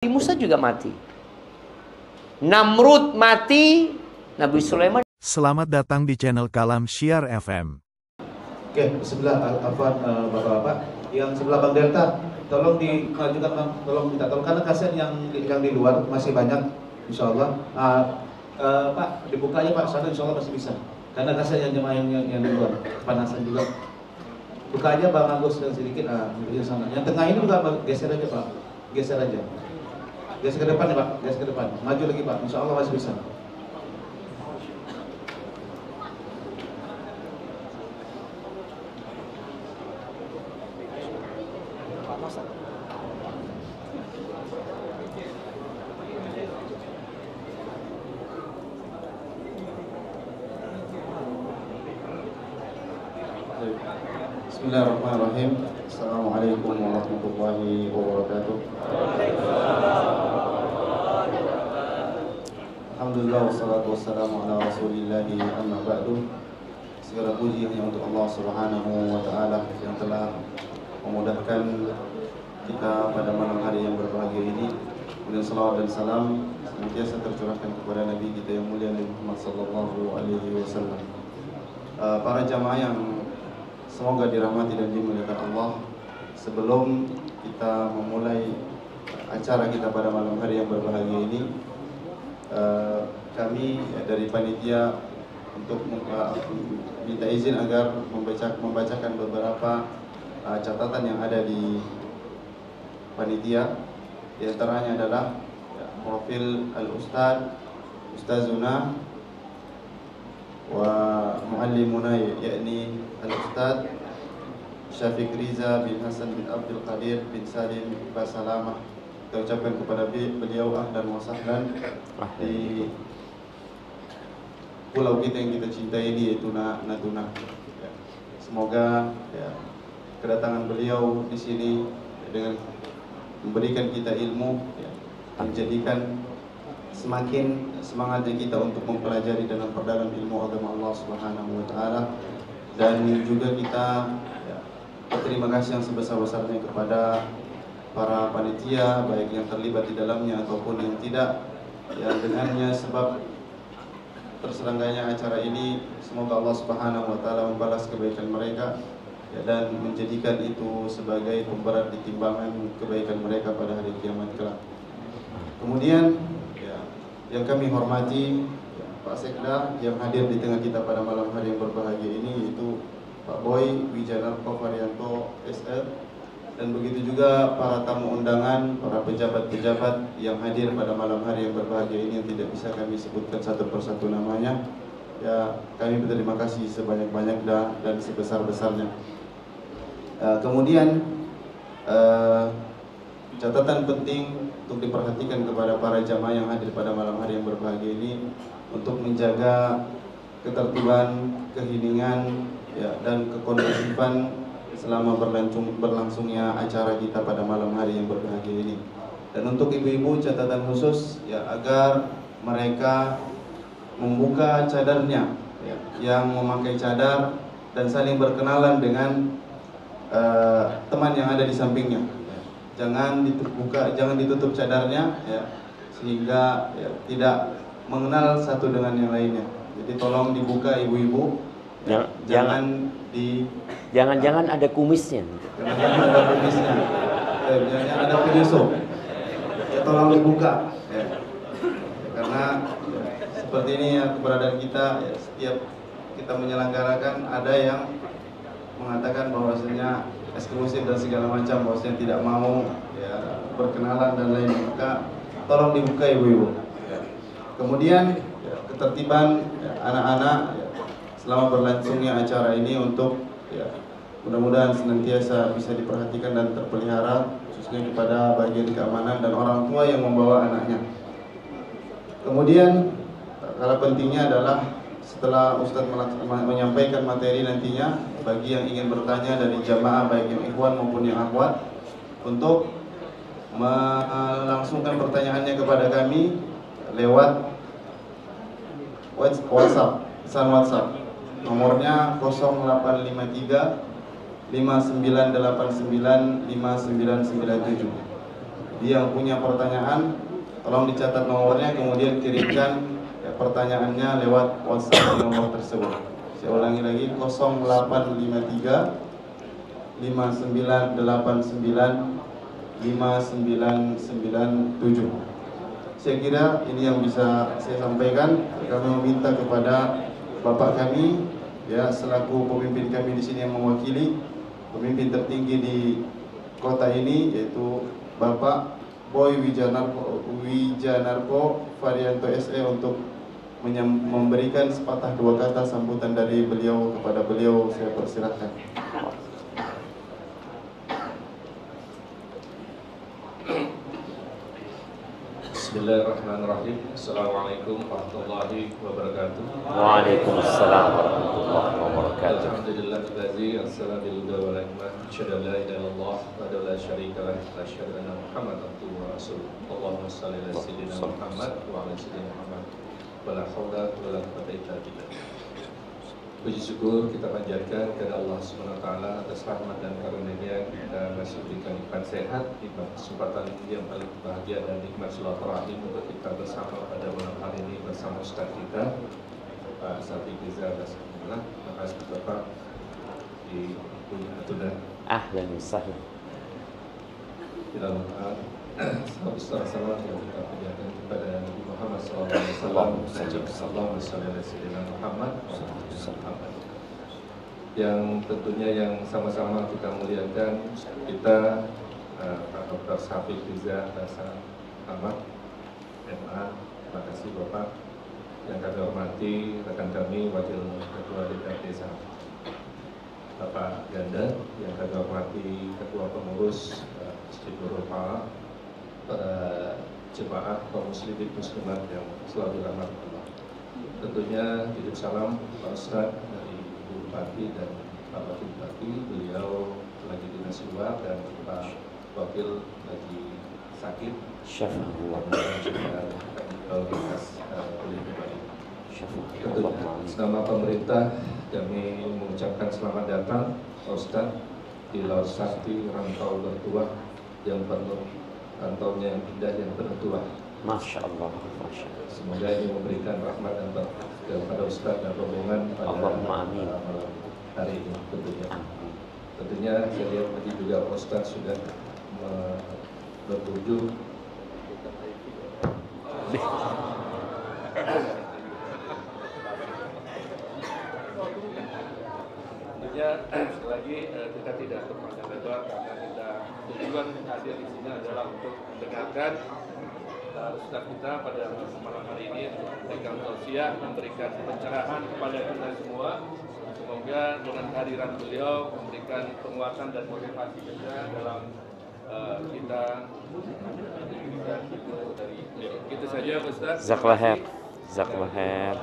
Nabi Musa juga mati. Namrud mati, Nabi Sulaiman. Selamat datang di channel Kalam Syiar FM. Oke, sebelah bapak-bapak yang sebelah Bang Delta, tolong dimajukan Bang, tolong minta tolong karena kasihan yang di luar masih banyak, insya Allah. Pak, dibuka aja Pak, sana insya Allah masih bisa. Karena kasihan yang jemaah yang di luar, panasan juga. Buka aja Bang Agus dan sedikit, di sana. Yang tengah ini juga geser aja Pak, geser aja. Geser ke depan ya Pak, geser ke depan. Maju lagi Pak, insya Allah masih bisa. Bismillahirrahmanirrahim. Assalamualaikum warahmatullahi wabarakatuh. Alhamdulillah wassalatu wassalamu ala rasulillahi amma ba'du. Segala puji hanya untuk Allah Subhanahu wa taala yang telah memudahkan kita pada malam hari yang berbahagia ini. Kemudian salawat dan salam senantiasa tercurahkan kepada Nabi kita yang mulia Nabi Muhammad sallallahu alaihi wasallam. Para jamaah yang semoga dirahmati dan dimuliakan Allah, sebelum kita memulai acara kita pada malam hari yang berbahagia ini, kami dari panitia untuk minta izin agar membacakan beberapa catatan yang ada di panitia. Di antaranya adalah profil Ustazuna wa muallimuna, yakni Al-Ustaz Syafiq Riza bin Hasan bin Abdul Qadir bin Salim Basalamah. Kita ucapkan kepada beliau ahlan wa sahlan di pulau kita yang kita cintai ini, yaitu Natuna. Semoga kedatangan beliau di sini dengan memberikan kita ilmu, menjadikan semakin semangatnya kita untuk mempelajari dalam perdalam ilmu agama Allah Subhanahu wa taala, dan juga kita berterima kasih yang sebesar-besarnya kepada para panitia, baik yang terlibat di dalamnya ataupun yang tidak, yang dengannya sebab terselenggaranya acara ini. Semoga Allah Subhanahu wa taala membalas kebaikan mereka dan menjadikan itu sebagai pemberat di timbangan kebaikan mereka pada hari kiamat kelak. Kemudian yang kami hormati Pak Sekda yang hadir di tengah kita pada malam hari yang berbahagia ini, yaitu Pak Boy Wijanarko Varianto SR, dan begitu juga para tamu undangan, para pejabat-pejabat yang hadir pada malam hari yang berbahagia ini yang tidak bisa kami sebutkan satu persatu namanya. Kami berterima kasih sebanyak-banyak dan sebesar-besarnya. Kemudian catatan penting untuk diperhatikan kepada para jamaah yang hadir pada malam hari yang berbahagia ini, untuk menjaga ketertiban, keheningan, dan kekondusifan selama berlangsungnya acara kita pada malam hari yang berbahagia ini. Dan untuk ibu-ibu, catatan khusus agar mereka membuka cadarnya, yang memakai cadar, dan saling berkenalan dengan teman yang ada di sampingnya. Jangan ditutup cadarnya, sehingga tidak mengenal satu dengan yang lainnya. Jadi tolong dibuka ibu-ibu. Jangan ada kumisnya. Jangan ada kumisnya. Jangan ada penyusup. Tolong dibuka. Karena seperti ini keberadaan kita, setiap kita menyelenggarakan ada yang mengatakan bahwasanya eksklusif dan segala macam, bahwasanya tidak mau berkenalan dan lain. Maka tolong dibuka ibu-ibu. Kemudian ketertiban anak-anak selama berlangsungnya acara ini, untuk mudah-mudahan senantiasa bisa diperhatikan dan terpelihara, khususnya kepada bagian keamanan dan orang tua yang membawa anaknya. Kemudian hal pentingnya adalah setelah Ustadz menyampaikan materi nantinya, bagi yang ingin bertanya dari jamaah baik yang ikhwan maupun yang akhwat, untuk melangsungkan pertanyaannya kepada kami lewat WhatsApp, pesan WhatsApp. Nomornya 0853 5989 5997. Dia yang punya pertanyaan, tolong dicatat nomornya, kemudian kirimkan pertanyaannya lewat WhatsApp di nomor tersebut. Saya ulangi lagi, 0853 5989 5997. Saya kira ini yang bisa saya sampaikan. Kami meminta kepada Bapak kami, ya, selaku pemimpin kami di sini yang mewakili pemimpin tertinggi di kota ini, yaitu Bapak Boy Wijanarko Varianto SE, untuk memberikan sepatah dua kata sambutan dari beliau. Kepada beliau saya persilahkan. Bismillahirrahmanirrahim. Assalamualaikum warahmatullahi wabarakatuh. Waalaikumsalam warahmatullahi wabarakatuh. Alhamdulillahillazi arsala bil huda wal hikmah, asyhadu an la ilaha illallah wa la syarika lahu, wa asyhadu anna Muhammadan abduhu wa rasuluh. Allahumma shalli ala sayyidina Muhammad wa ala sayyidina Muhammad. Wala haula wala quwwata illa billah. Puji syukur kita panjatkan kepada Allah Subhanahu wa taala atas rahmat dan karunia-Nya kita masih diberikan nikmat sehat, nikmat kesempatan ini yang paling bahagia, dan nikmat silaturahim untuk kita bersama pada malam hari ini bersama Ustaz kita Pak Safi Rizal. Alhamdulillah, terima kasih Bapak di Natuna. Ahlan wa sahlan. Kita salam yang kita panjatkan kepada Nabi Muhammad SAW. Allahumma shalli ala sayyidina Muhammad yang tentunya yang sama-sama kita muliakan kita Pak Dr. Safi Rizal Ahmad MA. Terima kasih Bapak. Yang kami hormati rekan kami Wakil Ketua DPRD Bapak Ganda, yang kami hormati Ketua Pengurus Masjid Nurul Falah, para jemaah kaum muslimin muslimat yang selalu dirahmati Allah. Tentunya titip salam Pak Ustadz dari Ibu Bupati dan Pak Wakil Bupati, beliau lagi dinas luar, dan Pak Wakil lagi sakit. Syafa'ullah. Selama pemerintah kami mengucapkan selamat datang Pak Ustadz di Laut Sakti, rantau bertuah yang penuh, rantaunya yang indah yang penuh tuah. Masya Allah, Masya Allah. Semoga ini memberikan rahmat dan berkah kepada Ustadz dan rombongan pada Allahumma amin. hari ini tentunya. Tentunya saya lihat tadi juga Pak Ustadz sudah berkunjung. Tentunya sekali lagi kita tidak berpanjang lebar karena kita tujuan hadir di sini adalah untuk mendengarkan Ustaz kita pada malam hari ini, memberikan tausiah, memberikan pencerahan kepada kita semua. Semoga dengan kehadiran beliau memberikan penguatan dan motivasi kita dalam kita dari beliau. Gitu saja Ustaz. Jazakallah khair. Jazakallah khair.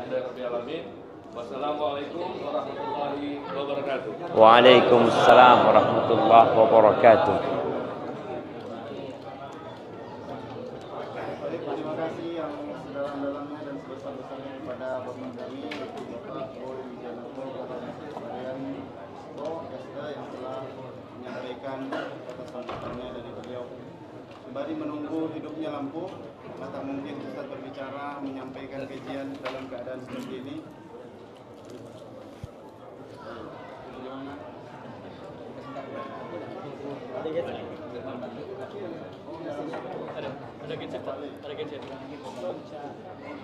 Wassalamualaikum warahmatullahi wabarakatuh. Waalaikumsalam warahmatullahi wabarakatuh. Terima kasih yang sedalam-dalamnya dan sebesar-besarnya kepada Bapak kami, Bapak Boy Wijanarko Varianto SE, yang telah menyampaikan kata sambutannya dari beliau. Sembari menunggu hidupnya lampu, tak mungkin Ustaz berbicara menyampaikan kajian dalam keadaan seperti ini. Ada gadget, ada gadget.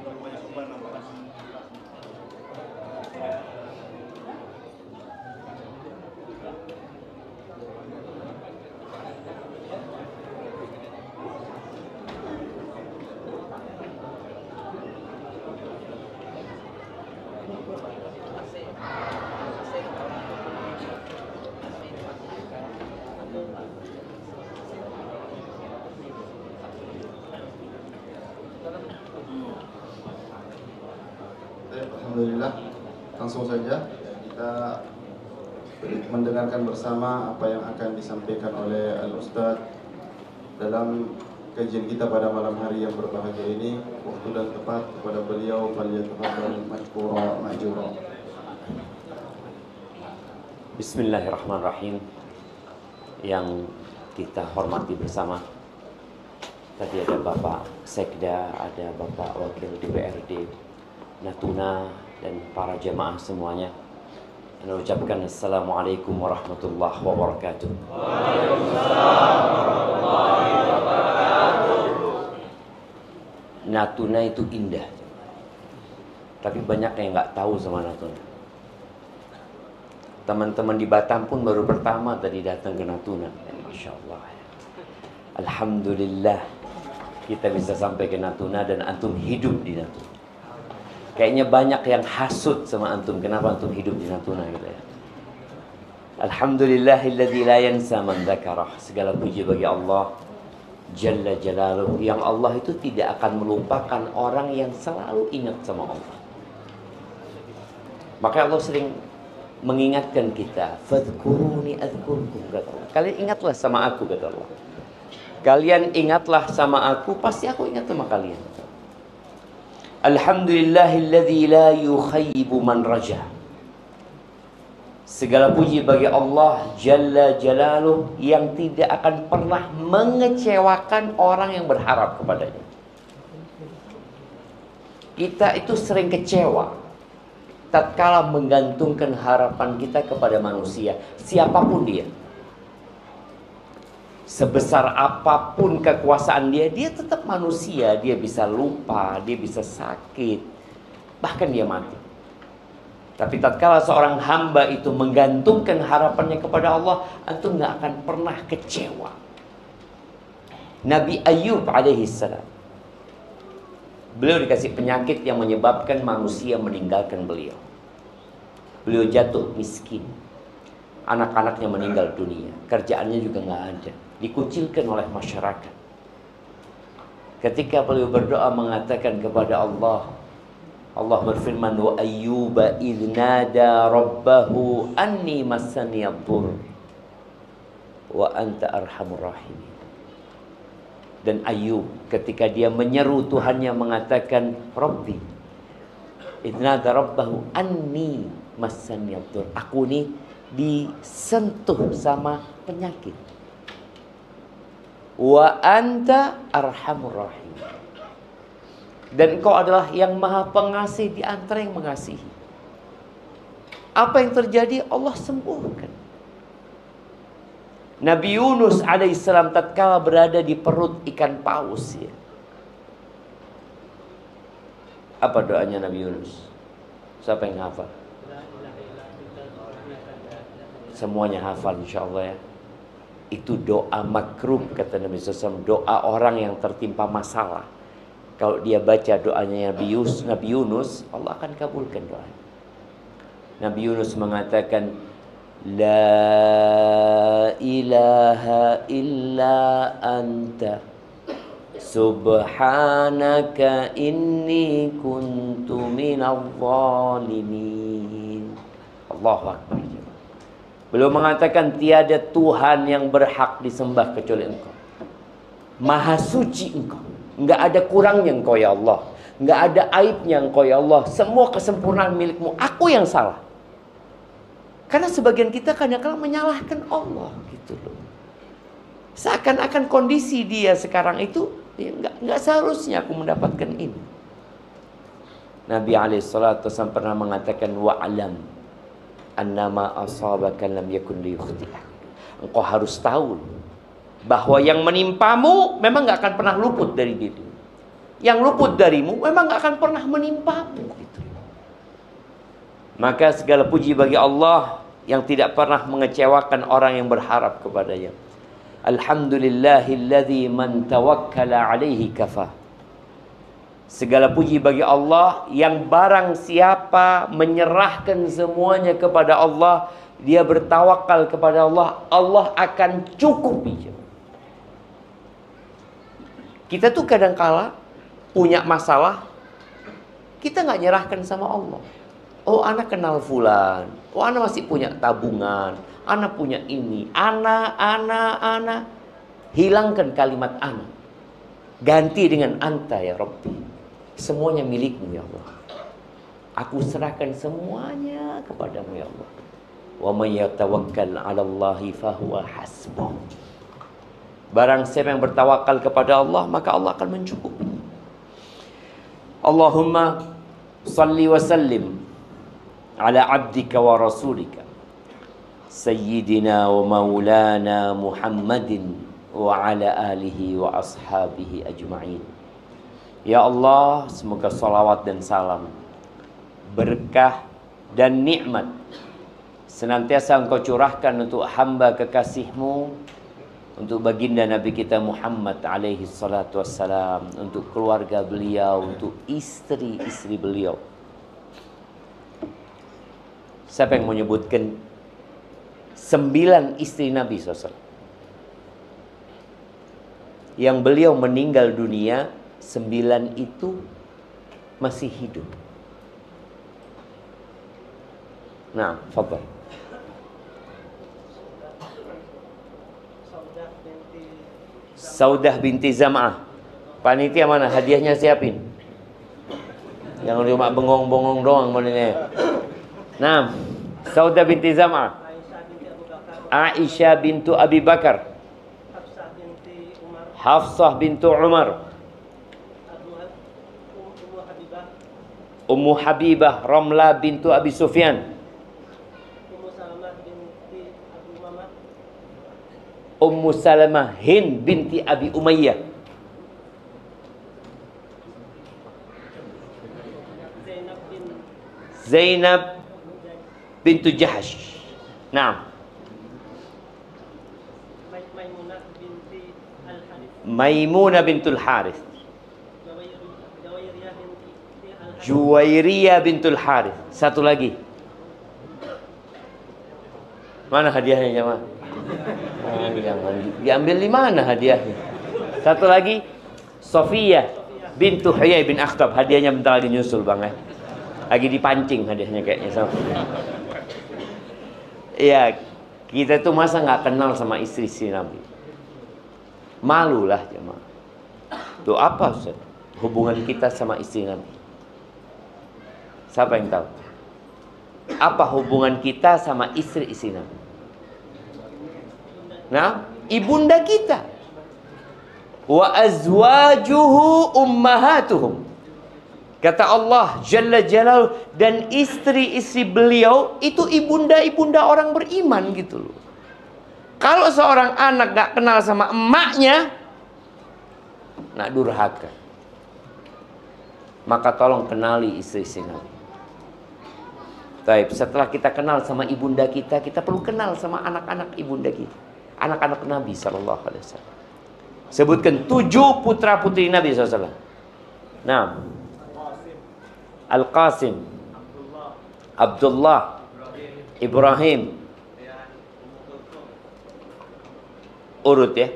Banyak beban nampak. Alhamdulillah, langsung saja kita mendengarkan bersama apa yang akan disampaikan oleh Al-Ustadz dalam kajian kita pada malam hari yang berbahagia ini. Waktu dan tepat kepada beliau, falyatafaddal mashkura ma'jura. Bismillahirrahmanirrahim. Yang kita hormati bersama, Tadi ada Bapak Sekda, ada Bapak Wakil DPRD Natuna, dan para jemaah semuanya. Saya ucapkan Assalamualaikum warahmatullahi wabarakatuh. Natuna itu indah, tapi banyak yang nggak tahu sama Natuna. Teman-teman di Batam pun baru pertama tadi datang ke Natuna. Masya Allah. Alhamdulillah kita bisa sampai ke Natuna dan antum hidup di Natuna. Kayaknya banyak yang hasut sama antum. Kenapa antum hidup di Natuna gitu ya. Alhamdulillahilladzi la yansa man dzakarah. Segala puji bagi Allah Jalla Jalaluh, yang Allah itu tidak akan melupakan orang yang selalu ingat sama Allah. Maka Allah sering mengingatkan kita, fadhkuruni adzkurkum, kata Allah. Kalian ingatlah sama aku, kata Allah. Kalian ingatlah sama aku, pasti aku ingat sama kalian. Alhamdulillahilladzi la yukhayyibu man raja. Segala puji bagi Allah Jalla Jalaluh, yang tidak akan pernah mengecewakan orang yang berharap kepadanya. Kita itu sering kecewa tatkala menggantungkan harapan kita kepada manusia, siapapun dia. Sebesar apapun kekuasaan dia, dia tetap manusia. Dia bisa lupa, dia bisa sakit, bahkan dia mati. Tapi tatkala seorang hamba itu menggantungkan harapannya kepada Allah, antum nggak akan pernah kecewa. Nabi Ayub alaihissalam, beliau dikasih penyakit yang menyebabkan manusia meninggalkan beliau. Beliau jatuh miskin, anak-anaknya meninggal dunia, kerjaannya juga nggak ada, dikucilkan oleh masyarakat. Ketika beliau berdoa mengatakan kepada Allah, Allah berfirman, wa ayyuba idh nada rabbahu anni massani ad-dhurr wa anta arhamur rahimin. Dan Ayub ketika dia menyeru Tuhannya mengatakan, Rabbi idh nada rabbahu anni massani ad-dhurr, aku ini disentuh sama penyakit, wa anta arhamur rahimin, dan engkau adalah yang maha pengasih di antara yang mengasihi. Apa yang terjadi? Allah sembuhkan. Nabi Yunus alaihissalam tatkala berada di perut ikan paus ya. Apa doanya Nabi Yunus? Siapa yang hafal? Semuanya hafal insyaallah ya. Itu doa makrub kata Nabi SAW, doa orang yang tertimpa masalah. Kalau dia baca doanya Nabi Yunus, Allah akan kabulkan doanya. Nabi Yunus mengatakan, La ilaha illa anta subhanaka inni kuntu minadh dhalimin. Allahu Akbar. Beliau mengatakan tiada Tuhan yang berhak disembah kecuali Engkau. Maha suci Engkau. Enggak ada kurangnya Engkau ya Allah. Enggak ada aibnya Engkau ya Allah. Semua kesempurnaan milikmu. Aku yang salah. Karena sebagian kita kadang-kadang menyalahkan Allah gitu loh. Seakan-akan kondisi dia sekarang itu ya enggak seharusnya aku mendapatkan ini. Nabi alaihissalam pernah mengatakan, wa'alam annama asabaka lam yakun liyukhti'ak. Engkau harus tahu bahwa yang menimpamu memang gak akan pernah luput dari dirimu. Yang luput darimu memang gak akan pernah menimpamu gitu. Maka segala puji bagi Allah yang tidak pernah mengecewakan orang yang berharap kepadanya. Alhamdulillahilladzi man tawakkala alaihi kafah. Segala puji bagi Allah yang barang siapa menyerahkan semuanya kepada Allah, dia bertawakal kepada Allah, Allah akan cukupi. Kita tuh kadang-kala punya masalah, kita nggak nyerahkan sama Allah. Oh, anak kenal fulan. Oh, anak masih punya tabungan. Anak punya ini. Anak. Hilangkan kalimat anak. Ganti dengan anta ya Rabbi. Semuanya milikmu ya Allah. Aku serahkan semuanya kepadamu ya Allah. Wa may yatawakkal 'ala Allahi fahuwa hasbuh. Barang siapa yang bertawakal kepada Allah, maka Allah akan mencukupi. Allahumma salli wa sallim ala abdika wa rasulika Sayyidina wa maulana Muhammadin wa ala alihi wa ashabihi ajma'in. Ya Allah, semoga salawat dan salam, berkah dan nikmat senantiasa Engkau curahkan untuk hamba kekasih-Mu, untuk baginda Nabi kita Muhammad alaihi salatu wassalam, untuk keluarga beliau, untuk istri-istri beliau. Siapa yang menyebutkan 9 istri Nabi SAW yang beliau meninggal dunia, 9 itu masih hidup? Nah, fadhal. Saudah binti Zam'ah. Panitia mana? Hadiahnya siapin. Jangan cuma bengong-bengong doang modelnya. Nah, Saudah binti Zam'ah. Aisyah bintu Abi Bakar. Hafsah bintu Umar. Ummu Habibah Ramla bintu Abi Sufyan. Ummu Salamah Hind binti Abi Umayyah. Zainab bintu Jahash. Naam. Maimunah bintul Harith. Juwairiyah bintul Harith. Satu lagi. Mana hadiahnya jemaah? Jangan diambil di mana hadiahnya? Satu lagi, Sofiyah bintu Huyai bin Akhtab. Hadiahnya bentar lagi nyusul bang ya. Lagi dipancing hadiahnya kayaknya sama. Iya, kita tuh masa nggak kenal sama istri-istri Nabi? Malulah jemaah. Tuh apa Ustaz? Hubungan kita sama istri Nabi? Siapa yang tahu? Apa hubungan kita sama istri-istri Nabi? Nah, ibunda kita. Wa azwajuhu ummahatuhum. Kata Allah Jalla Jalaluhu, dan istri-istri beliau itu ibunda-ibunda orang beriman gitu loh. Kalau seorang anak gak kenal sama emaknya, nak durhaka. Maka tolong kenali istri-istri Nabi. Baik, setelah kita kenal sama ibunda kita, kita perlu kenal sama anak-anak ibunda kita. Anak-anak Nabi SAW. Sebutkan 7 putra putri Nabi SAW. Nah, Al-Qasim, Abdullah, Ibrahim. Urut ya.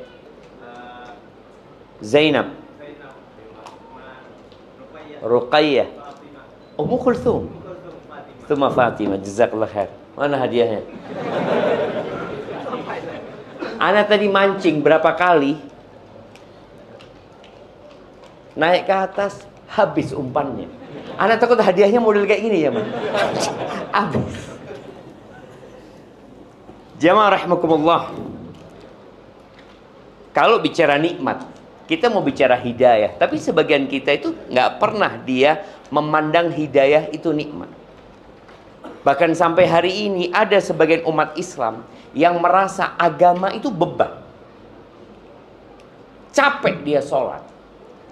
Zainab, Ruqayyah, Ummu Kulthum, Thumma Fatimah. Jazakallah khair. Mana hadiahnya? Ana tadi mancing berapa kali, naik ke atas, habis umpannya. Ana takut hadiahnya model kayak gini ya, Man. Habis. Jamaah rahimakumullah. Kalau bicara nikmat, kita mau bicara hidayah, tapi sebagian kita itu nggak pernah dia memandang hidayah itu nikmat. Bahkan sampai hari ini ada sebagian umat Islam yang merasa agama itu beban. Capek dia sholat,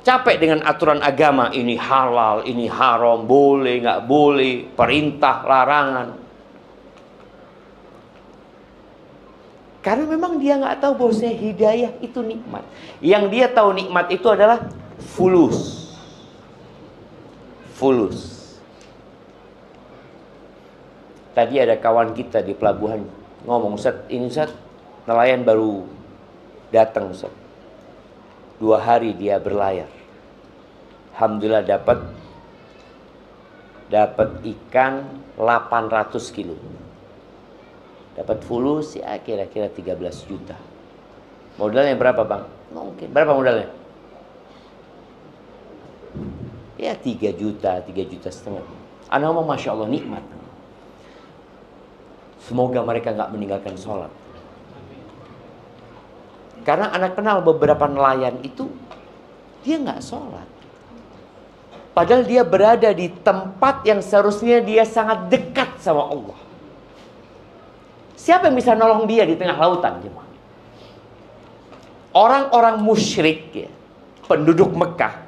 capek dengan aturan agama, ini halal, ini haram, boleh, nggak boleh, perintah, larangan. Karena memang dia nggak tahu bahwasanya hidayah itu nikmat. Yang dia tahu nikmat itu adalah fulus. Fulus. Tadi ada kawan kita di pelabuhan ngomong, Ustaz, ini Ustaz, nelayan baru datang Ustaz. 2 hari dia berlayar. Alhamdulillah dapat ikan 800 kilo. Dapat fulus ya kira-kira 13 juta. Modalnya berapa bang? Mungkin. Berapa modalnya? Ya 3 juta, 3 juta setengah. Anak ngomong Masya Allah nikmat. Semoga mereka nggak meninggalkan sholat. Karena anak kenal beberapa nelayan itu, dia nggak sholat. Padahal dia berada di tempat yang seharusnya dia sangat dekat sama Allah. Siapa yang bisa nolong dia di tengah lautan? Orang-orang musyrik, ya, penduduk Mekah,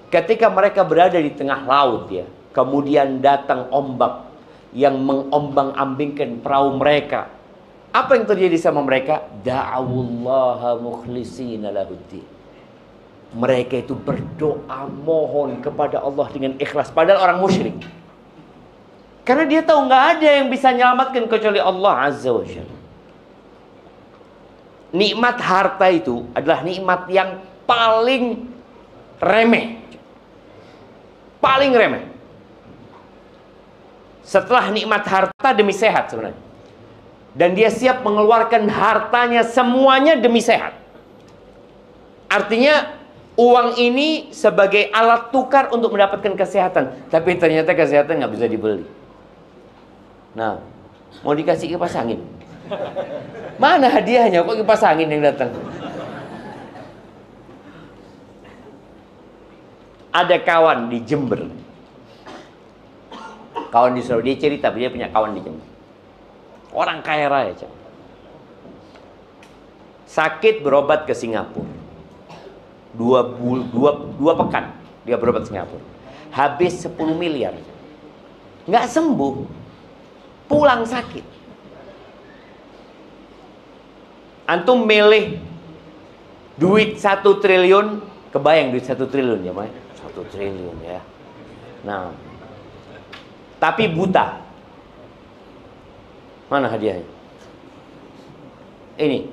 ketika mereka berada di tengah laut, ya, kemudian datang ombak yang mengombang-ambingkan perahu mereka. Apa yang terjadi sama mereka? Da'awullaha mukhlishina lahuddin. Mereka itu berdoa mohon kepada Allah dengan ikhlas. Padahal orang musyrik. Karena dia tahu nggak ada yang bisa menyelamatkan kecuali Allah Azza wa Jalla. Nikmat harta itu adalah nikmat yang paling remeh. Paling remeh. Setelah nikmat harta demi sehat sebenarnya. Dan dia siap mengeluarkan hartanya semuanya demi sehat. Artinya uang ini sebagai alat tukar untuk mendapatkan kesehatan. Tapi ternyata kesehatan nggak bisa dibeli. Nah, mau dikasih kipas angin. Mana hadiahnya? Kok kipas angin yang datang? Ada kawan di Jember. Kawan di Solo, dia cerita dia punya kawan di Jember. Orang kaya raya. Sakit berobat ke Singapura. Dua pekan dia berobat ke Singapura. Habis 10 miliar. Nggak sembuh. Pulang sakit. Antum milih duit 1 triliun. Kebayang duit 1 triliun ya, Mas? 1 triliun ya. Nah, tapi buta. Mana hadiahnya? Ini.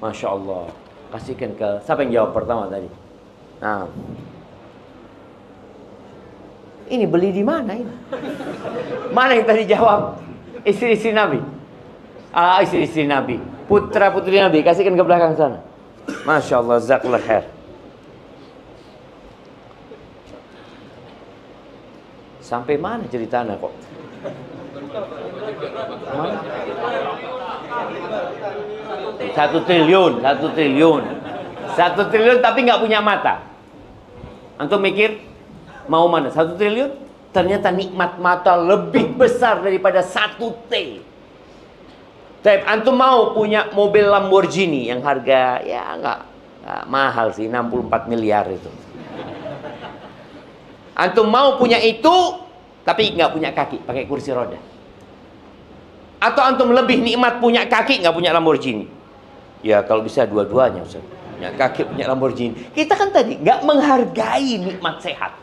Masya Allah. Kasihkan ke siapa yang jawab pertama tadi? Nah, ini beli di mana ini? Mana yang tadi jawab? Istri-istri Nabi. Istri-istri Nabi. Putra-putri Nabi. Kasihkan ke belakang sana. Masya Allah. Jazakallah khair. Sampai mana ceritanya kok? Mana? 1 triliun, 1 triliun. 1 triliun tapi nggak punya mata. Antum mikir mau mana? 1 triliun? Ternyata nikmat mata lebih besar daripada 1 T. Tapi antum mau punya mobil Lamborghini yang harga ya nggak mahal sih, 64 miliar itu. Antum mau punya itu tapi nggak punya kaki, pakai kursi roda. Atau antum lebih nikmat punya kaki nggak punya Lamborghini? Ya kalau bisa dua-duanya, Ustaz. Punya kaki punya Lamborghini. Kita kan tadi nggak menghargai nikmat sehat.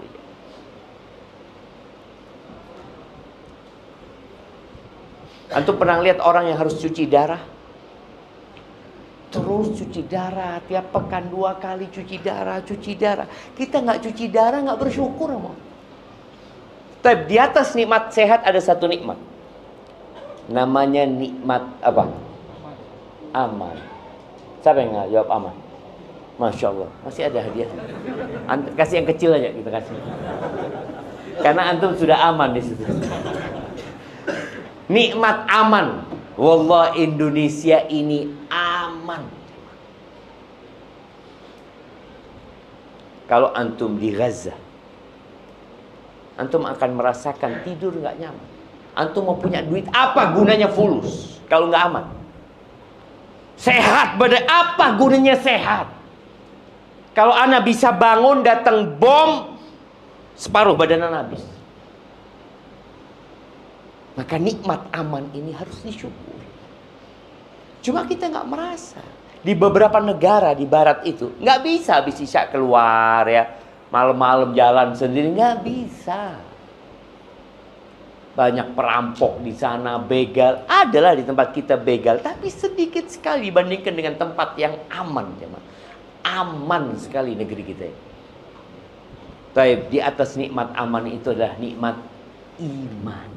Antum pernah lihat orang yang harus cuci darah? Terus cuci darah tiap pekan 2 kali cuci darah. Kita nggak cuci darah nggak bersyukur, mau. Tapi di atas nikmat sehat ada satu nikmat. Namanya nikmat apa? Aman. Siapa yang nggak jawab aman? Masya Allah. Masih ada hadiah. Kasih yang kecil aja kita kasih. Karena antum sudah aman di situ. Nikmat aman. Wallah Indonesia ini aman. Kalau antum di Gaza, antum akan merasakan tidur nggak nyaman. Antum mau punya duit, apa gunanya fulus kalau nggak aman? Sehat badan, apa gunanya sehat? Kalau ana bisa bangun datang bom, separuh badan ana habis. Maka nikmat aman ini harus disyukuri. Cuma kita nggak merasa. Di beberapa negara di barat itu nggak bisa habis isya keluar ya, malam-malam jalan sendiri, nggak bisa. Banyak perampok di sana, begal. Adalah di tempat kita begal, tapi sedikit sekali dibandingkan dengan tempat yang aman. Aman sekali negeri kita. Taib, di atas nikmat aman itu adalah nikmat iman.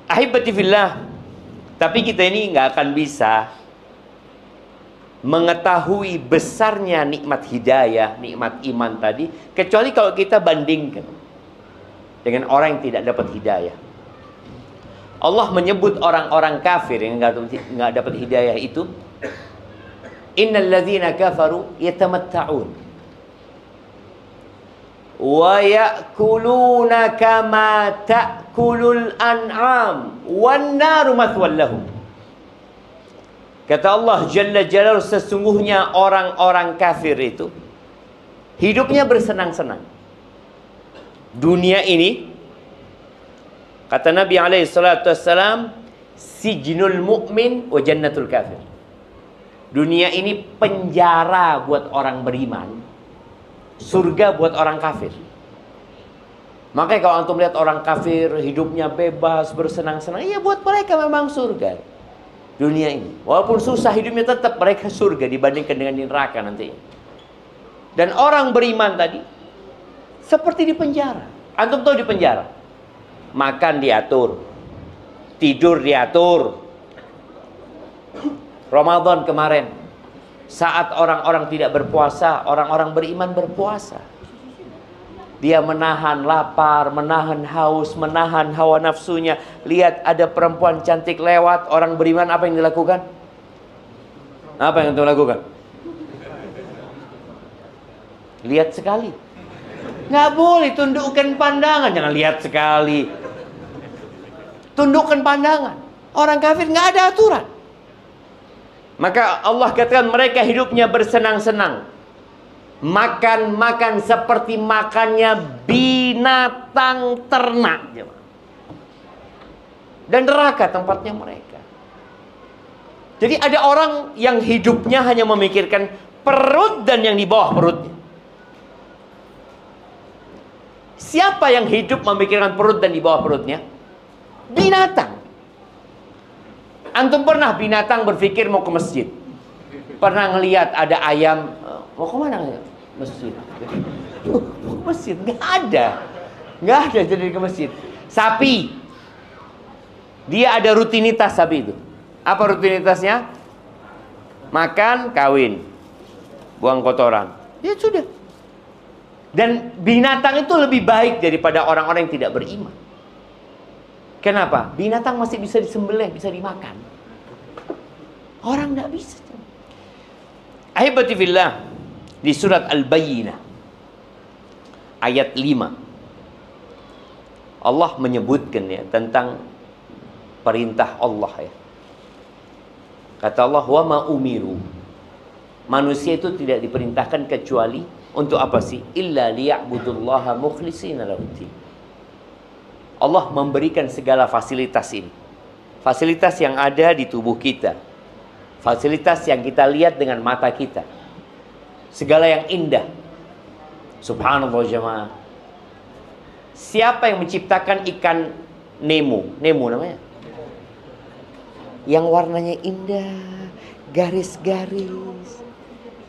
Ahibati fillah. Tapi kita ini nggak akan bisa mengetahui besarnya nikmat hidayah, nikmat iman tadi, kecuali kalau kita bandingkan dengan orang yang tidak dapat hidayah. Allah menyebut orang-orang kafir yang nggak dapat hidayah itu, innal ladzina kafaru yatamatta'un wa ya'kuluna kama ta'kulul an'am wan naru mathwal lahum. Kata Allah Jalla Jalaluhu, sesungguhnya orang-orang kafir itu hidupnya bersenang-senang. Dunia ini, kata Nabi alaihi salatu wassalam, sijnul mu'min wa jannatul kafir. Dunia ini penjara buat orang beriman, surga buat orang kafir. Makanya kalau antum lihat orang kafir hidupnya bebas, bersenang-senang, iya buat mereka memang surga dunia ini. Walaupun susah hidupnya, tetap mereka surga dibandingkan dengan di neraka nanti. Dan orang beriman tadi seperti di penjara. Antum tahu di penjara, makan diatur, tidur diatur. Ramadan kemarin, saat orang-orang tidak berpuasa, orang-orang beriman berpuasa. Dia menahan lapar, menahan haus, menahan hawa nafsunya. Lihat ada perempuan cantik lewat, orang beriman apa yang dilakukan? Apa yang dilakukan? Lihat sekali. Nggak boleh tundukkan pandangan, jangan lihat sekali. Tundukkan pandangan. Orang kafir nggak ada aturan. Maka Allah katakan mereka hidupnya bersenang-senang. Makan seperti makannya binatang ternak. Dan neraka tempatnya mereka. Jadi ada orang yang hidupnya hanya memikirkan perut dan yang di bawah perutnya. Siapa yang hidup memikirkan perut dan di bawah perutnya? Binatang. Antum pernah binatang berpikir mau ke masjid? Pernah ngelihat ada ayam, mau kemana? Masjid. Masjid, nggak ada. Nggak ada jadi ke masjid. Sapi, dia ada rutinitas sapi itu. Apa rutinitasnya? Makan, kawin, buang kotoran. Ya sudah. Dan binatang itu lebih baik daripada orang-orang yang tidak beriman. Kenapa? Binatang masih bisa disembelih, bisa dimakan. Orang tidak bisa. Ahibati fillah, di surat Al-Bayyinah ayat 5 Allah menyebutkan ya tentang perintah Allah ya. Kata Allah, wa ma umiru, manusia itu tidak diperintahkan kecuali untuk apa sih? Illa liya'budullaha mukhlishina lahuddin. Allah memberikan segala fasilitas ini. Fasilitas yang ada di tubuh kita, fasilitas yang kita lihat dengan mata kita, segala yang indah. Subhanallah jemaah. Siapa yang menciptakan ikan Nemo? Nemo namanya. Yang warnanya indah, garis-garis.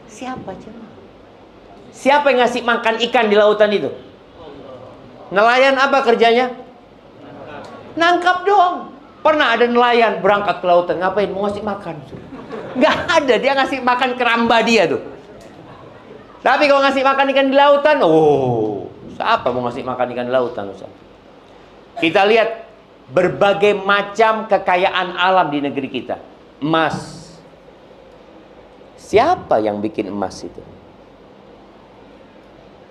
Siapa jemaah? Siapa yang ngasih makan ikan di lautan itu? Nelayan apa kerjanya? Nangkap doang. Pernah ada nelayan berangkat ke lautan, ngapain? Mau ngasih makan. Nggak ada, dia ngasih makan keramba dia tuh. Tapi kalau ngasih makan ikan di lautan, oh, siapa mau ngasih makan ikan di lautan? Ustaz? Kita lihat berbagai macam kekayaan alam di negeri kita. Emas. Siapa yang bikin emas itu?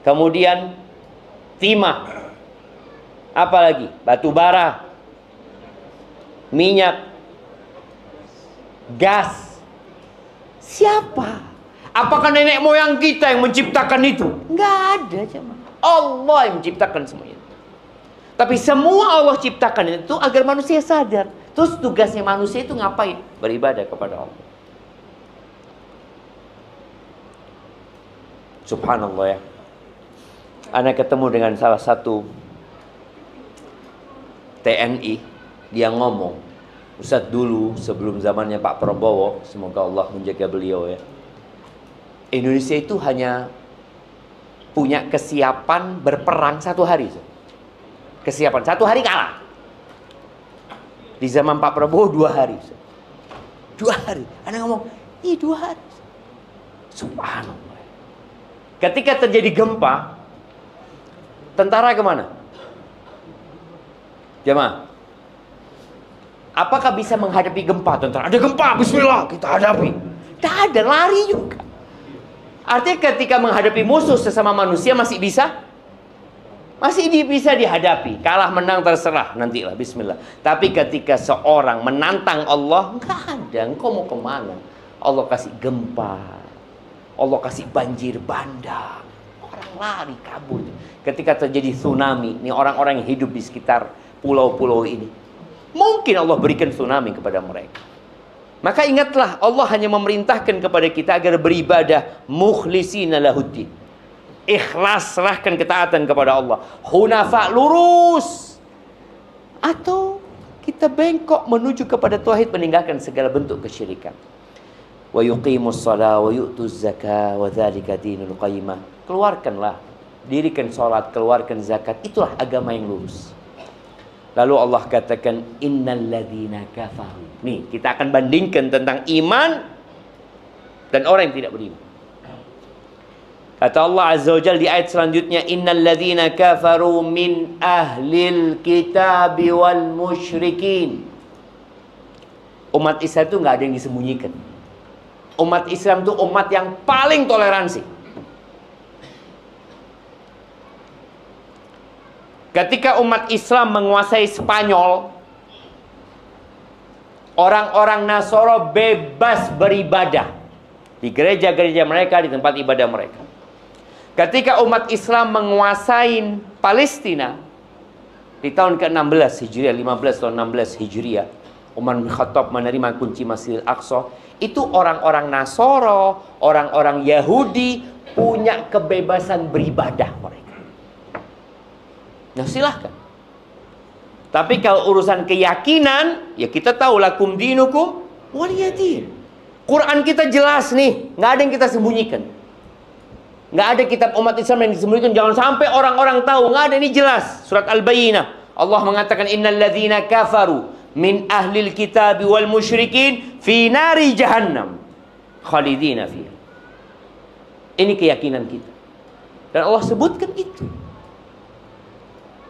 Kemudian timah. Apalagi? Batu bara. Minyak. Gas. Siapa? Apakah nenek moyang kita yang menciptakan itu? Enggak ada, jemaah. Allah yang menciptakan semuanya. Tapi semua Allah ciptakan itu agar manusia sadar. Terus tugasnya manusia itu ngapain? Beribadah kepada Allah. Subhanallah ya. Ana ketemu dengan salah satu TNI, dia ngomong, Ustaz, dulu sebelum zamannya Pak Prabowo, semoga Allah menjaga beliau ya, Indonesia itu hanya punya kesiapan berperang 1 hari. Kesiapan 1 hari kalah. Di zaman Pak Prabowo 2 hari. 2 hari. Anda ngomong, 2 hari. Subhanallah. Ketika terjadi gempa, tentara kemana? Jemaah. Apakah bisa menghadapi gempa, tuan-tuan? Ada gempa, bismillah, kita hadapi. Tidak ada, lari juga. Artinya ketika menghadapi musuh sesama manusia masih bisa? Masih bisa dihadapi. Kalah menang terserah, nantilah, bismillah. Tapi ketika seorang menantang Allah, nggak ada, engkau mau kemana? Allah kasih gempa, Allah kasih banjir bandang, orang lari kabur. Ketika terjadi tsunami, ini orang-orang yang hidup di sekitar pulau-pulau ini, mungkin Allah berikan tsunami kepada mereka. Maka ingatlah, Allah hanya memerintahkan kepada kita agar beribadah mukhlisina lahuddin. Ikhlas, serahkan ketaatan kepada Allah. Hunafa, lurus. Atau kita bengkok menuju kepada tauhid, meninggalkan segala bentuk kesyirikan. Wa yuqimus shalah wa yu'tuz zakah wa dzalika dinul qayyimah. Keluarkanlah, dirikan salat, keluarkan zakat, itulah agama yang lurus. Lalu Allah katakan innal ladzina kafaru. Nih, kita akan bandingkan tentang iman dan orang yang tidak beriman. Kata Allah Azza wa Jalla di ayat selanjutnya, innal ladzina kafaru min ahlil kitabi wal musyrikin. Umat Islam itu nggak ada yang disembunyikan. Umat Islam itu umat yang paling toleransi. Ketika umat Islam menguasai Spanyol, orang-orang Nasoro bebas beribadah di gereja-gereja mereka, di tempat ibadah mereka. Ketika umat Islam menguasai Palestina di tahun ke-16 Hijriah, 15 tahun 16 Hijriah, Umar bin Khattab menerima kunci Masjidil Aqsa. Itu orang-orang Nasoro, orang-orang Yahudi punya kebebasan beribadah mereka. Nah, silahkan. Tapi kalau urusan keyakinan, ya kita tahu lakum dinukum waliyadin. Quran kita jelas nih, nggak ada yang kita sembunyikan. Nggak ada kitab umat Islam yang disembunyikan, jangan sampai orang-orang tahu. Nggak ada, ini jelas. Surat Al-Bayyinah, Allah mengatakan innal ladzina kafaru min ahlil kitabi wal musyrikin fi nari jahannam khalidina fiha. Ini keyakinan kita. Dan Allah sebutkan itu.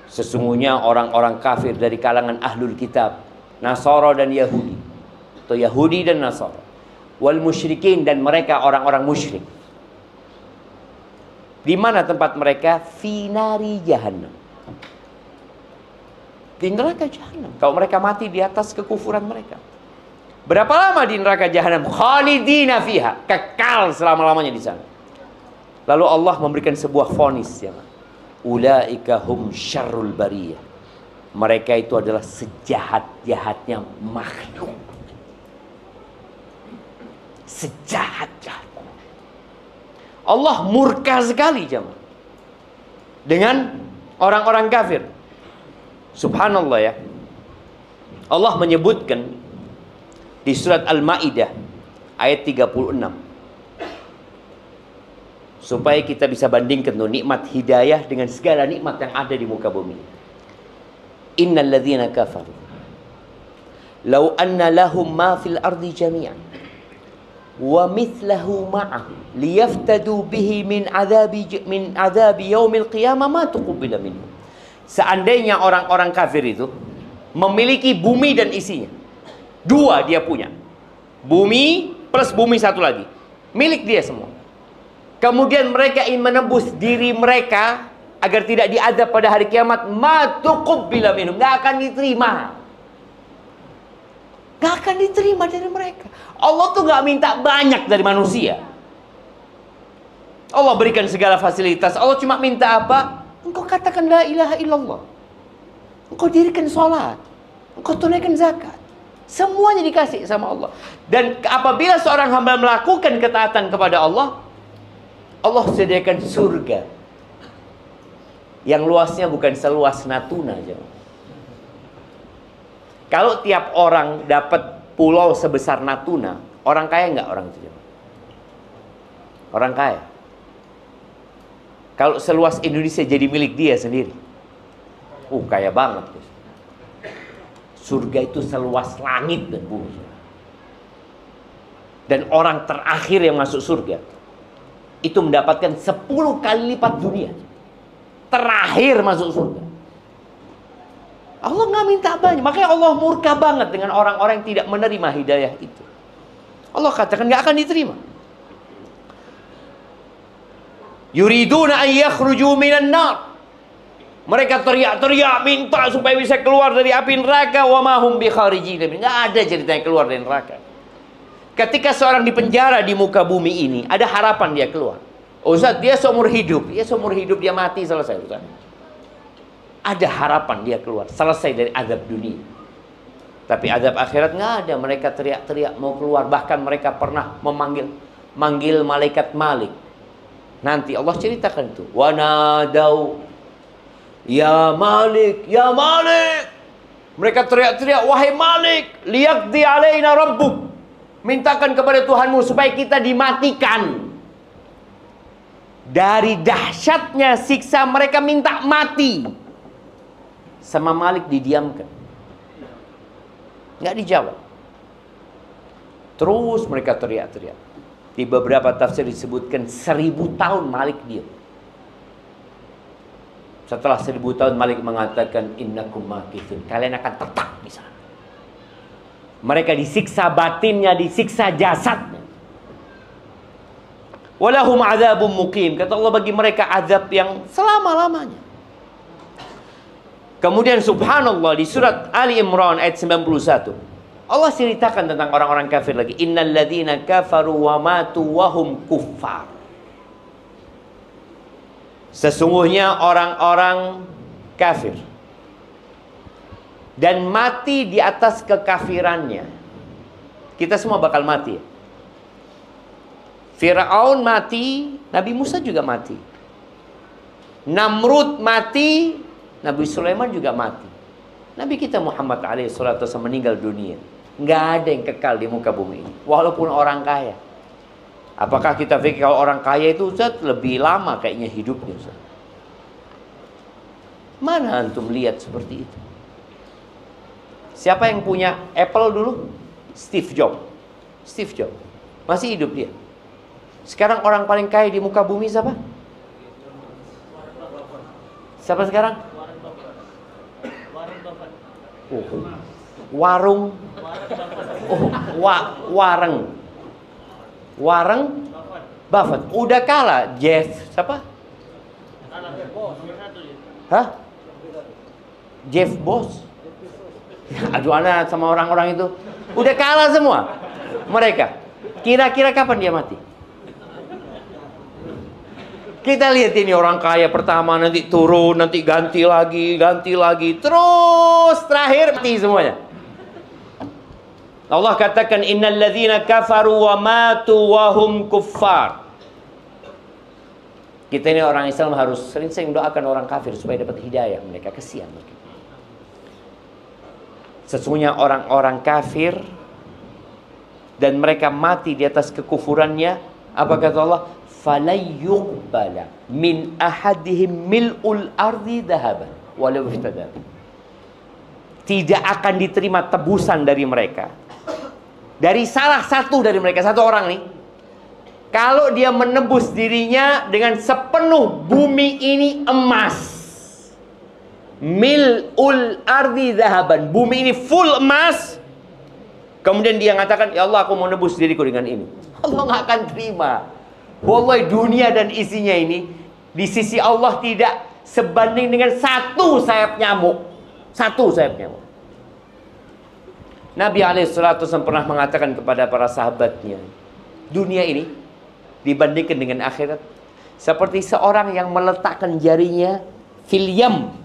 Sesungguhnya orang-orang kafir dari kalangan ahlul kitab, Nasara dan Yahudi, atau Yahudi dan Nasara, wal musyrikin, dan mereka orang-orang musyrik. Di mana tempat mereka? Finari jahannam. Di neraka jahannam. Kalau mereka mati di atas kekufuran mereka. Berapa lama di neraka jahannam? Khalidina fiha, kekal selama-lamanya di sana. Lalu Allah memberikan sebuah vonis, ya. Ulaika hum syarrul bariyah. Mereka itu adalah sejahat-jahatnya makhluk. Sejahat-jahat. Allah murka sekali, jemaah, dengan orang-orang kafir. Subhanallah, ya. Allah menyebutkan di surat Al-Maidah ayat 36, supaya kita bisa bandingkan tuh nikmat hidayah dengan segala nikmat yang ada di muka bumi. Innal ladzina kafaru law anna lahum ma fil ardi jami'an wa mithlahu ma'ahu liyaftadu bihi min adzabi yaumil qiyamah ma tuqbila minhum. Seandainya orang-orang kafir itu memiliki bumi dan isinya, dua dia punya, bumi plus bumi satu lagi, milik dia semua. Kemudian mereka ingin menebus diri mereka agar tidak diazab pada hari kiamat, ma tuqbila minhum, nggak akan diterima. Nggak akan diterima dari mereka. Allah tuh nggak minta banyak dari manusia. Allah berikan segala fasilitas. Allah cuma minta apa? Engkau katakan la ilaha illallah, engkau dirikan sholat, engkau tunaikan zakat. Semuanya dikasih sama Allah. Dan apabila seorang hamba melakukan ketaatan kepada Allah, Allah sediakan surga yang luasnya bukan seluas Natuna aja. Kalau tiap orang dapat pulau sebesar Natuna, orang kaya nggak orang itu? Orang kaya. Kalau seluas Indonesia jadi milik dia sendiri, kaya banget. Surga itu seluas langit dan bumi. Dan orang terakhir yang masuk surga itu mendapatkan 10 kali lipat dunia. Terakhir masuk surga. Allah nggak minta banyak. Makanya Allah murka banget dengan orang-orang yang tidak menerima hidayah itu. Allah katakan nggak akan diterima. Yuriduna an yakhruju minan nar. Mereka teriak-teriak minta supaya bisa keluar dari api neraka. Wa ma hum bikharijin. Nggak ada ceritanya keluar dari neraka. Ketika seorang dipenjara di muka bumi ini, ada harapan dia keluar. Ustaz, dia seumur hidup. Ya seumur hidup dia mati, selesai Ustaz. Ada harapan dia keluar, selesai dari azab dunia. Tapi azab akhirat nggak ada. Mereka teriak-teriak mau keluar. Bahkan mereka pernah manggil malaikat Malik. Nanti Allah ceritakan itu. Wa nadau ya Malik, ya Malik. Mereka teriak-teriak, wahai Malik, liyaqdi alaina rabbuk. Mintakan kepada Tuhanmu supaya kita dimatikan. Dari dahsyatnya siksa mereka minta mati. Sama Malik didiamkan. Nggak dijawab. Terus mereka teriak-teriak. Di beberapa tafsir disebutkan 1000 tahun Malik diam. Setelah 1000 tahun Malik mengatakan innakum makithun. Kalian akan tetap di sana. Mereka disiksa batinnya, disiksa jasadnya. Walahum adzabun muqim. Kata Allah, bagi mereka azab yang selama-lamanya. Kemudian subhanallah di surat Ali Imran ayat 91. Allah ceritakan tentang orang-orang kafir lagi. Innal ladzina kafaru wa matu wa hum kuffar. Sesungguhnya orang-orang kafir dan mati di atas kekafirannya. Kita semua bakal mati. Firaun mati, Nabi Musa juga mati. Namrud mati, Nabi Sulaiman juga mati. Nabi kita Muhammad SAW meninggal dunia. Nggak ada yang kekal di muka bumi ini. Walaupun orang kaya. Apakah kita pikir kalau orang kaya itu Ustaz lebih lama kayaknya hidupnya Ustaz? Mana antum lihat seperti itu? Siapa yang punya Apple dulu? Steve Jobs. Steve Jobs. Masih hidup dia. Sekarang orang paling kaya di muka bumi siapa? Siapa sekarang? Warung. Warren Buffett. Udah kalah Jeff siapa? Hah? Jeff Bezos. Aduh anak sama orang-orang itu udah kalah semua mereka. Kira-kira kapan dia mati? Kita lihat ini orang kaya pertama, nanti turun, nanti ganti lagi, terus terakhir mati semuanya. Allah katakan innal ladzina kafaru wa matu wa hum kuffar. Kita ini orang Islam harus sering-sering doakan orang kafir supaya dapat hidayah. Mereka kesian mereka. Sesungguhnya orang-orang kafir dan mereka mati di atas kekufurannya, apa kata Allah? Falayyuqbala min ahadihim mil'ul ardi dhahaban walau iftada. Tidak akan diterima tebusan dari mereka. Dari salah satu dari mereka, satu orang nih, kalau dia menebus dirinya dengan sepenuh bumi ini emas. Mil'ul ardi dhahaban. Bumi ini full emas. Kemudian dia mengatakan, ya Allah, aku mau nebus diriku dengan ini. Allah nggak akan terima. Wallahi dunia dan isinya ini di sisi Allah tidak sebanding dengan satu sayap nyamuk. Satu sayap nyamuk. Nabi SAW pernah mengatakan kepada para sahabatnya, dunia ini dibandingkan dengan akhirat seperti seorang yang meletakkan jarinya fil yam.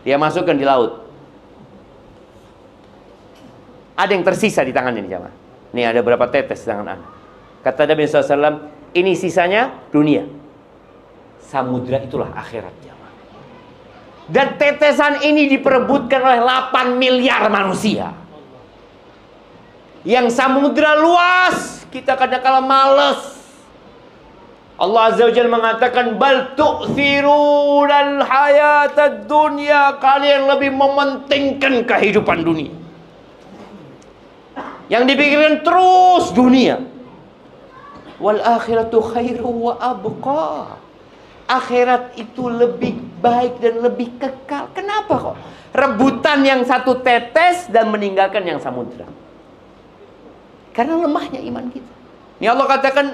Dia masukkan di laut. Ada yang tersisa di tangan ini jamaah. Nih ada berapa tetes di tangan Anda. Kata Nabi SAW, ini sisanya dunia. Samudra itulah akhirat jamaah. Dan tetesan ini diperebutkan oleh 8 miliar manusia. Yang samudra luas, kita kadang-kadang malas. Allah Azza wa Jalla mengatakan, bal tu'thirunal hayatad dunya. Kalian lebih mementingkan kehidupan dunia. Yang dipikirkan terus dunia. Wal akhiratu khairu wa abqa. Akhirat itu lebih baik dan lebih kekal. Kenapa kok? Rebutan yang satu tetes dan meninggalkan yang samudra. Karena lemahnya iman kita. Ini Allah katakan,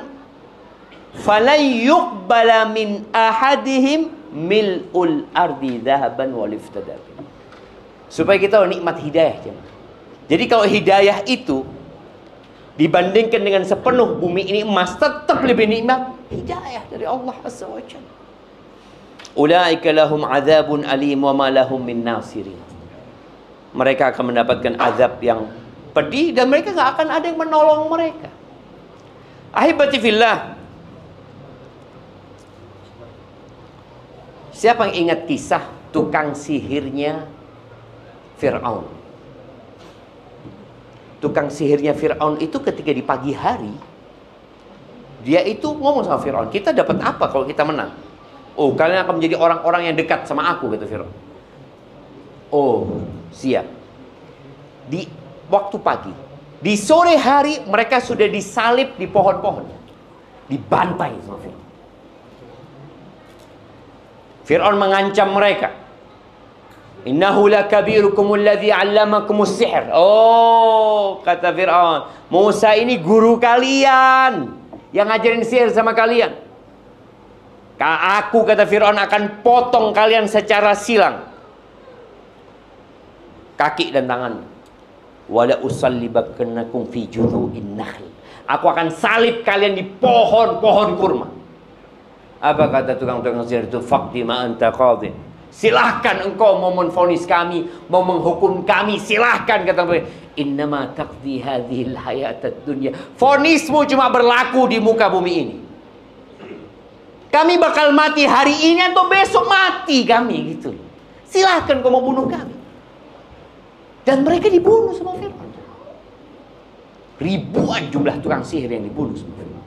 "Falai yuqbala min ahadihim mil'ul ardi dhahaban wal iftada." Supaya kita tahu nikmat hidayah. Jadi kalau hidayah itu dibandingkan dengan sepenuh bumi ini emas, tetap lebih nikmat hidayah dari Allah Azza wa Jalla. Ulaika lahum adzabun alim wa ma lahum min nasirin. Mereka akan mendapatkan azab yang pedih dan mereka gak akan ada yang menolong mereka. Ahibati fillah, siapa yang ingat kisah tukang sihirnya Fir'aun? Tukang sihirnya Fir'aun itu ketika di pagi hari, dia itu ngomong sama Fir'aun, kita dapat apa kalau kita menang? Oh, kalian akan menjadi orang-orang yang dekat sama aku, kata Fir'aun. Oh, siap. Di waktu pagi, di sore hari mereka sudah disalib di pohon-pohon, dibantai sama Fir'aun. Fir'aun mengancam mereka, innahu lakabirukumul ladzi 'allamakumus sihr. Oh, kata Fir'aun, Musa ini guru kalian yang ngajarin sihir sama kalian. Aku, kata Fir'aun, akan potong kalian secara silang, kaki dan tangan. Wala usallibakannakum fi judhu'in nakhl. Aku akan salib kalian di pohon-pohon kurma. Apa kata tukang-tukang sihir itu? Faqdi ma anta qadhin. Silahkan engkau mau menvonis kami, mau menghukum kami, silahkan, kata mereka. Innama taqdi hadhil hayatad dunya. Vonismu cuma berlaku di muka bumi ini. Kami bakal mati hari ini atau besok mati kami, gitu. Silahkan kau mau bunuh kami. Dan mereka dibunuh sama Fir'aun. Ribuan jumlah tukang sihir yang dibunuh sama Fir'aun.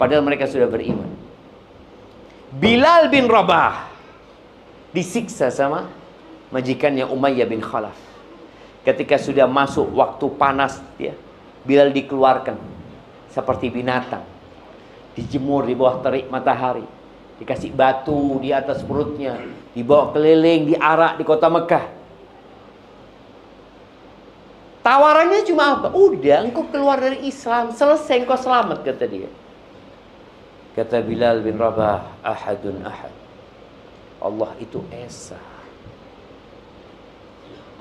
Padahal mereka sudah beriman. Bilal bin Rabah disiksa sama majikannya Umayyah bin Khalaf. Ketika sudah masuk waktu panas, ya, Bilal dikeluarkan seperti binatang, dijemur di bawah terik matahari, dikasih batu di atas perutnya, dibawa keliling, diarak di kota Mekah. Tawarannya cuma apa? Udah, engkau keluar dari Islam, selesai, engkau selamat, kata dia. Kata Bilal bin Rabah, ahadun ahad. Allah itu esa.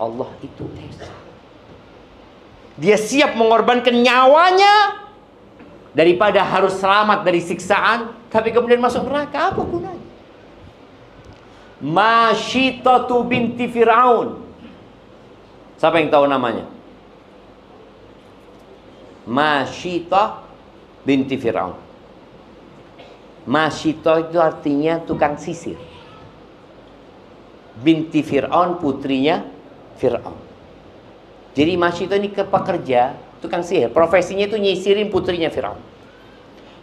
Allah itu esa. Dia siap mengorbankan nyawanya daripada harus selamat dari siksaan, tapi kemudian masuk neraka. Apa gunanya? Masyitatu binti Fir'aun. Siapa yang tahu namanya? Masyitah binti Fir'aun. Masyitah itu artinya tukang sisir. Binti Fir'aun, putrinya Fir'aun. Jadi Masyitah ini pekerja, tukang sihir. Profesinya itu nyisirin putrinya Fir'aun.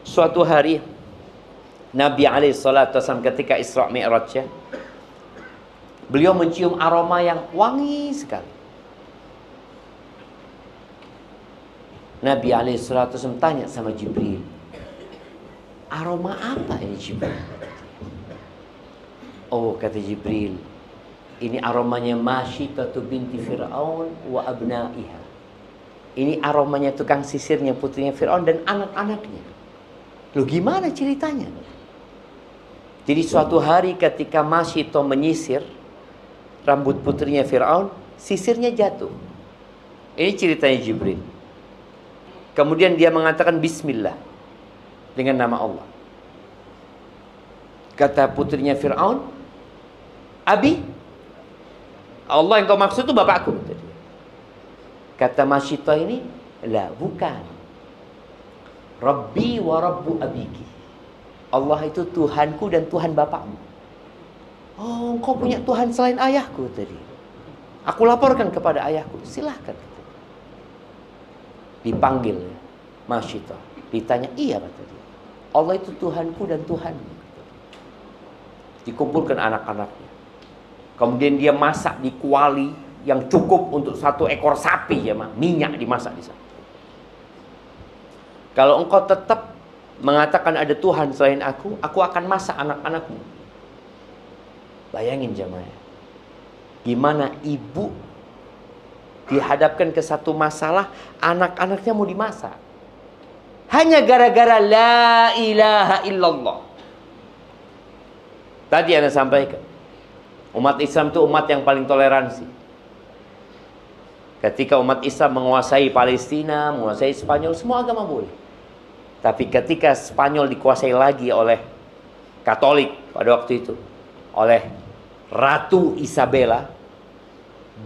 Suatu hari Nabi SAW ketika Isra Mi'rajnya, beliau mencium aroma yang wangi sekali. Nabi SAW tanya sama Jibril, aroma apa ini Jibril? Oh, kata Jibril, ini aromanya Masyitatu binti Fir'aun wa abna'iha. Ini aromanya tukang sisirnya putrinya Fir'aun dan anak-anaknya. Loh, gimana ceritanya? Jadi suatu hari ketika Masyitah menyisir rambut putrinya Fir'aun, sisirnya jatuh. Ini ceritanya Jibril. Kemudian dia mengatakan Bismillah dengan nama Allah. Kata putrinya Fir'aun, Abi, Allah yang kau maksud itu bapakku. Kata Masyitah ini, lah, bukan. Rabbi wa Rabbu abiki. Allah itu Tuhanku dan Tuhan bapakmu. Oh, engkau punya Tuhan selain ayahku tadi. Aku laporkan kepada ayahku. Silahkan. Dipanggil Masyitah, ditanya, iya kata dia, Allah itu Tuhanku dan Tuhanmu. Dikumpulkan anak-anaknya, kemudian dia masak di kuali yang cukup untuk 1 ekor sapi, ya, minyak dimasak di sana. Kalau engkau tetap mengatakan ada Tuhan selain aku akan masak anak-anakmu. Bayangin jemaah, gimana ibu dihadapkan ke satu masalah, anak-anaknya mau dimasak hanya gara-gara la ilaha illallah. Tadi Anda sampaikan, umat Islam itu umat yang paling toleransi. Ketika umat Islam menguasai Palestina, menguasai Spanyol, semua agama boleh. Tapi ketika Spanyol dikuasai lagi oleh Katolik pada waktu itu, oleh Ratu Isabella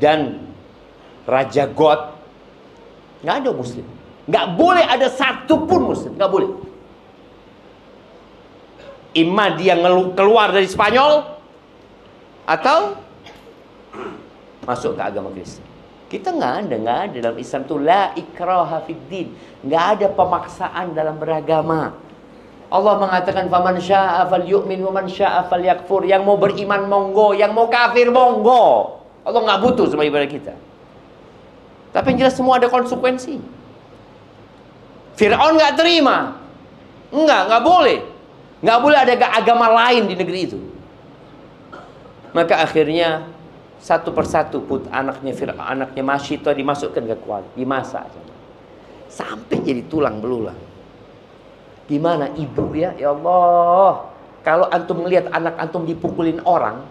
dan Raja God, nggak ada Muslim. Nggak boleh ada satu pun Muslim, nggak boleh. Imma dia keluar dari Spanyol atau masuk ke agama Kristen. Kita nggak ada dalam Islam itu la ikraha fiddin, nggak ada pemaksaan dalam beragama. Allah mengatakan faman syaa'a falyu'min wa man syaa'a falyakfur. Yang mau beriman monggo, yang mau kafir monggo. Allah nggak butuh sama ibadah kita. Tapi yang jelas semua ada konsekuensi. Fir'aun nggak terima, nggak boleh, nggak boleh ada agama lain di negeri itu. Maka akhirnya satu persatu anaknya Masyito dimasukkan ke kuali, dimasak sampai jadi tulang belulang. Gimana ibu ya Allah, kalau antum melihat anak antum dipukulin orang,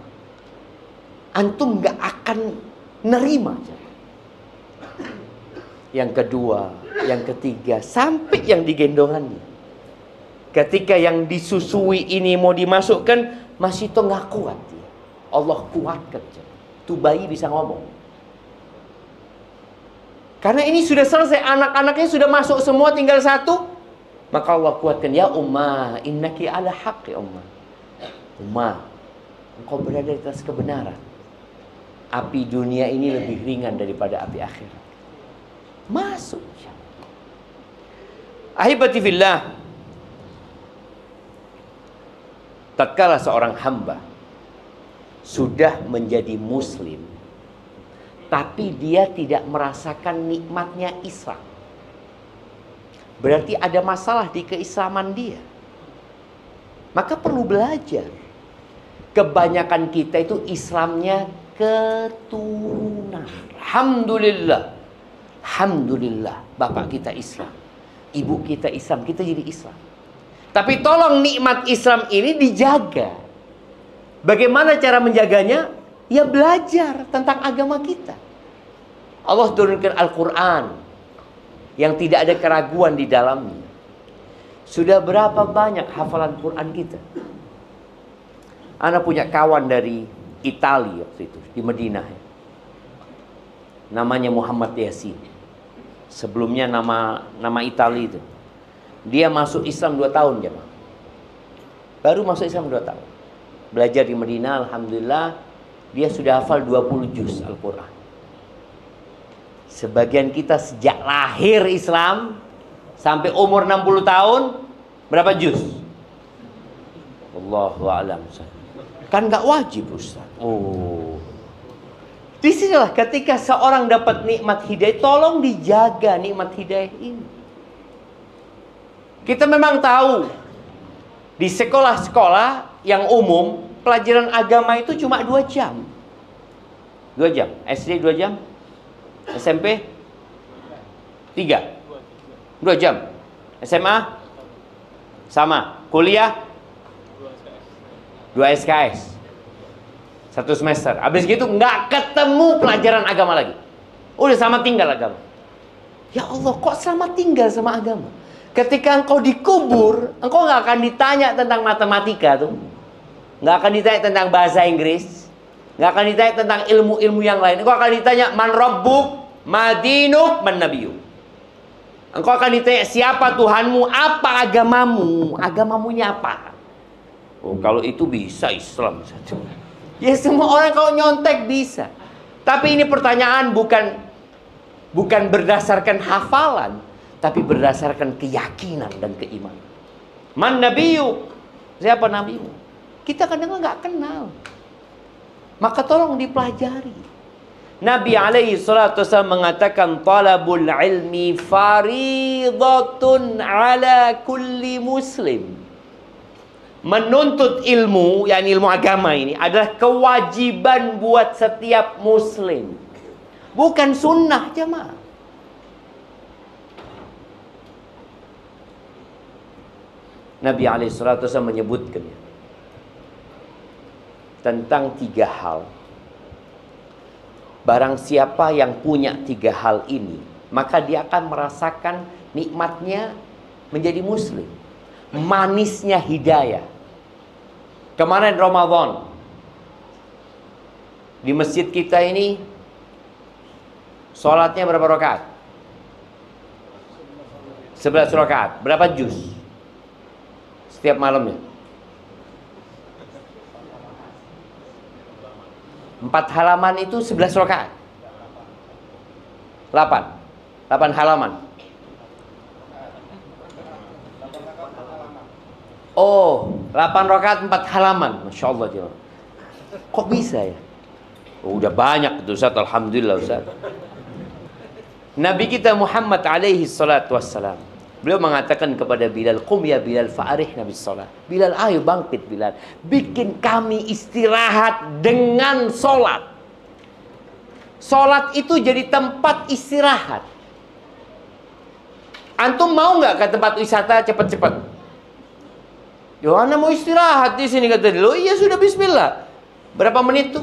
antum nggak akan nerima. Yang kedua, yang ketiga, sampai yang digendongannya. Ketika yang disusui ini mau dimasukkan, Masyito nggak kuat dia. Allah kuatkan. Tuh bayi bisa ngomong. Karena ini sudah selesai, anak-anaknya sudah masuk semua, tinggal satu. Maka Allah kuatkan, ya Ummah, innaki ala haqq ya Ummah. Ummah, engkau berada di atas kebenaran. Api dunia ini lebih ringan daripada api akhirat. Masuk. Ahibati fillah, tatkala seorang hamba sudah menjadi muslim, tapi dia tidak merasakan nikmatnya Islam, berarti ada masalah di keislaman dia. Maka perlu belajar. Kebanyakan kita itu Islamnya keturunan. Alhamdulillah, bapak kita Islam, ibu kita Islam, kita jadi Islam. Tapi tolong nikmat Islam ini dijaga. Bagaimana cara menjaganya? Ya belajar tentang agama kita. Allah turunkan Al-Quran yang tidak ada keraguan di dalamnya. Sudah berapa banyak hafalan Quran kita? Ana punya kawan dari Italia waktu itu, di Madinah. Namanya Muhammad Yasin. Sebelumnya nama Italia itu. Dia masuk Islam 2 tahun jemaah. Baru masuk Islam 2 tahun. Belajar di Madinah, alhamdulillah dia sudah hafal 20 juz Al-Quran. Sebagian kita sejak lahir Islam sampai umur 60 tahun berapa juz? Allahu a'lam. Kan nggak wajib Ustaz. Oh. Disinilah ketika seorang dapat nikmat hidayah, tolong dijaga nikmat hidayah ini. Kita memang tahu di sekolah-sekolah yang umum pelajaran agama itu cuma 2 jam. 2 jam. SD 2 jam. SMP 3. 2 jam. SMA sama. Kuliah 2 SKS. 1 semester. Habis gitu nggak ketemu pelajaran agama lagi. Udah sama tinggal agama. Ya Allah, kok sama tinggal sama agama? Ketika engkau dikubur, engkau nggak akan ditanya tentang matematika tuh, nggak akan ditanya tentang bahasa Inggris, nggak akan ditanya tentang ilmu-ilmu yang lain. Engkau akan ditanya man rabbuk, madinuk, man nabiyuk. Engkau akan ditanya siapa Tuhanmu, apa agamamu, agamamunya apa? Oh, kalau itu bisa Islam saja. Ya semua orang kalau nyontek bisa. Tapi ini pertanyaan bukan berdasarkan hafalan, tapi berdasarkan keyakinan dan keimanan. Man nabiyuk? Siapa nabimu? Kita kadang nggak kenal. Maka tolong dipelajari. Nabi alaihi salatu wasallam mengatakan talabul ilmi faridatun ala kulli muslim. Menuntut ilmu, yakni ilmu agama ini adalah kewajiban buat setiap muslim. Bukan sunnah, jemaah. Nabi SAW menyebutkan tentang 3 hal. Barang siapa yang punya 3 hal ini, maka dia akan merasakan nikmatnya menjadi muslim. Manisnya hidayah. Kemarin Ramadan, di masjid kita ini sholatnya berapa rakaat? 11 rakaat. Berapa juz setiap malamnya? 4 halaman itu 11 rakaat. 8 halaman. Oh, 8 rakaat 4 halaman. Masya Allah. Kok bisa ya? Oh, udah banyak itu Ustaz. Alhamdulillah Ustaz. Nabi kita Muhammad alaihi salatu wassalam, beliau mengatakan kepada Bilal, "Qum ya Bilal fa'arih Nabi salat." Bilal, ayo bangkit Bilal, bikin kami istirahat dengan solat. Solat itu jadi tempat istirahat. Antum mau nggak ke tempat wisata cepet-cepet? Yohana mau istirahat di sini, kata dia. Loh, iya sudah bismillah. Berapa menit tuh?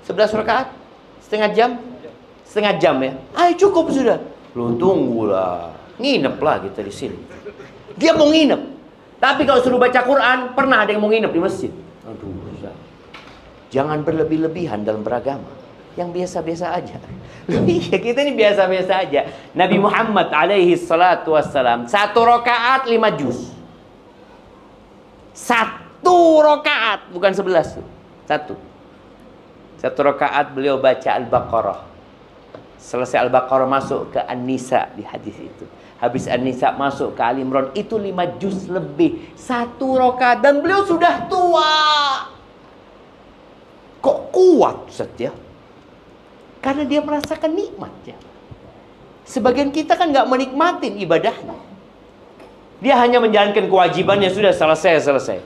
11 rakaat? Setengah jam? Setengah jam ya? Ayo cukup sudah. Loh, tunggulah. Nginep lah kita di sini. Dia mau nginep. Tapi kalau suruh baca Quran, pernah ada yang mau nginep di masjid. Aduh, Ustaz. Jangan berlebih-lebihan dalam beragama. Yang biasa-biasa aja. Iya, kita ini biasa-biasa aja. Nabi Muhammad alaihi salatu wassalam, 1 rakaat 5 juz. 1 rakaat, bukan 11. 1 rakaat beliau baca Al-Baqarah. Selesai Al-Baqarah masuk ke An-Nisa di hadis itu. Habis An-Nisa masuk ke Al-Imran. Itu 5 juz lebih. 1 rakaat. Dan beliau sudah tua. Kok kuat Ustaz ya? Karena dia merasakan nikmatnya. Sebagian kita kan nggak menikmatin ibadahnya. Dia hanya menjalankan kewajibannya, sudah selesai.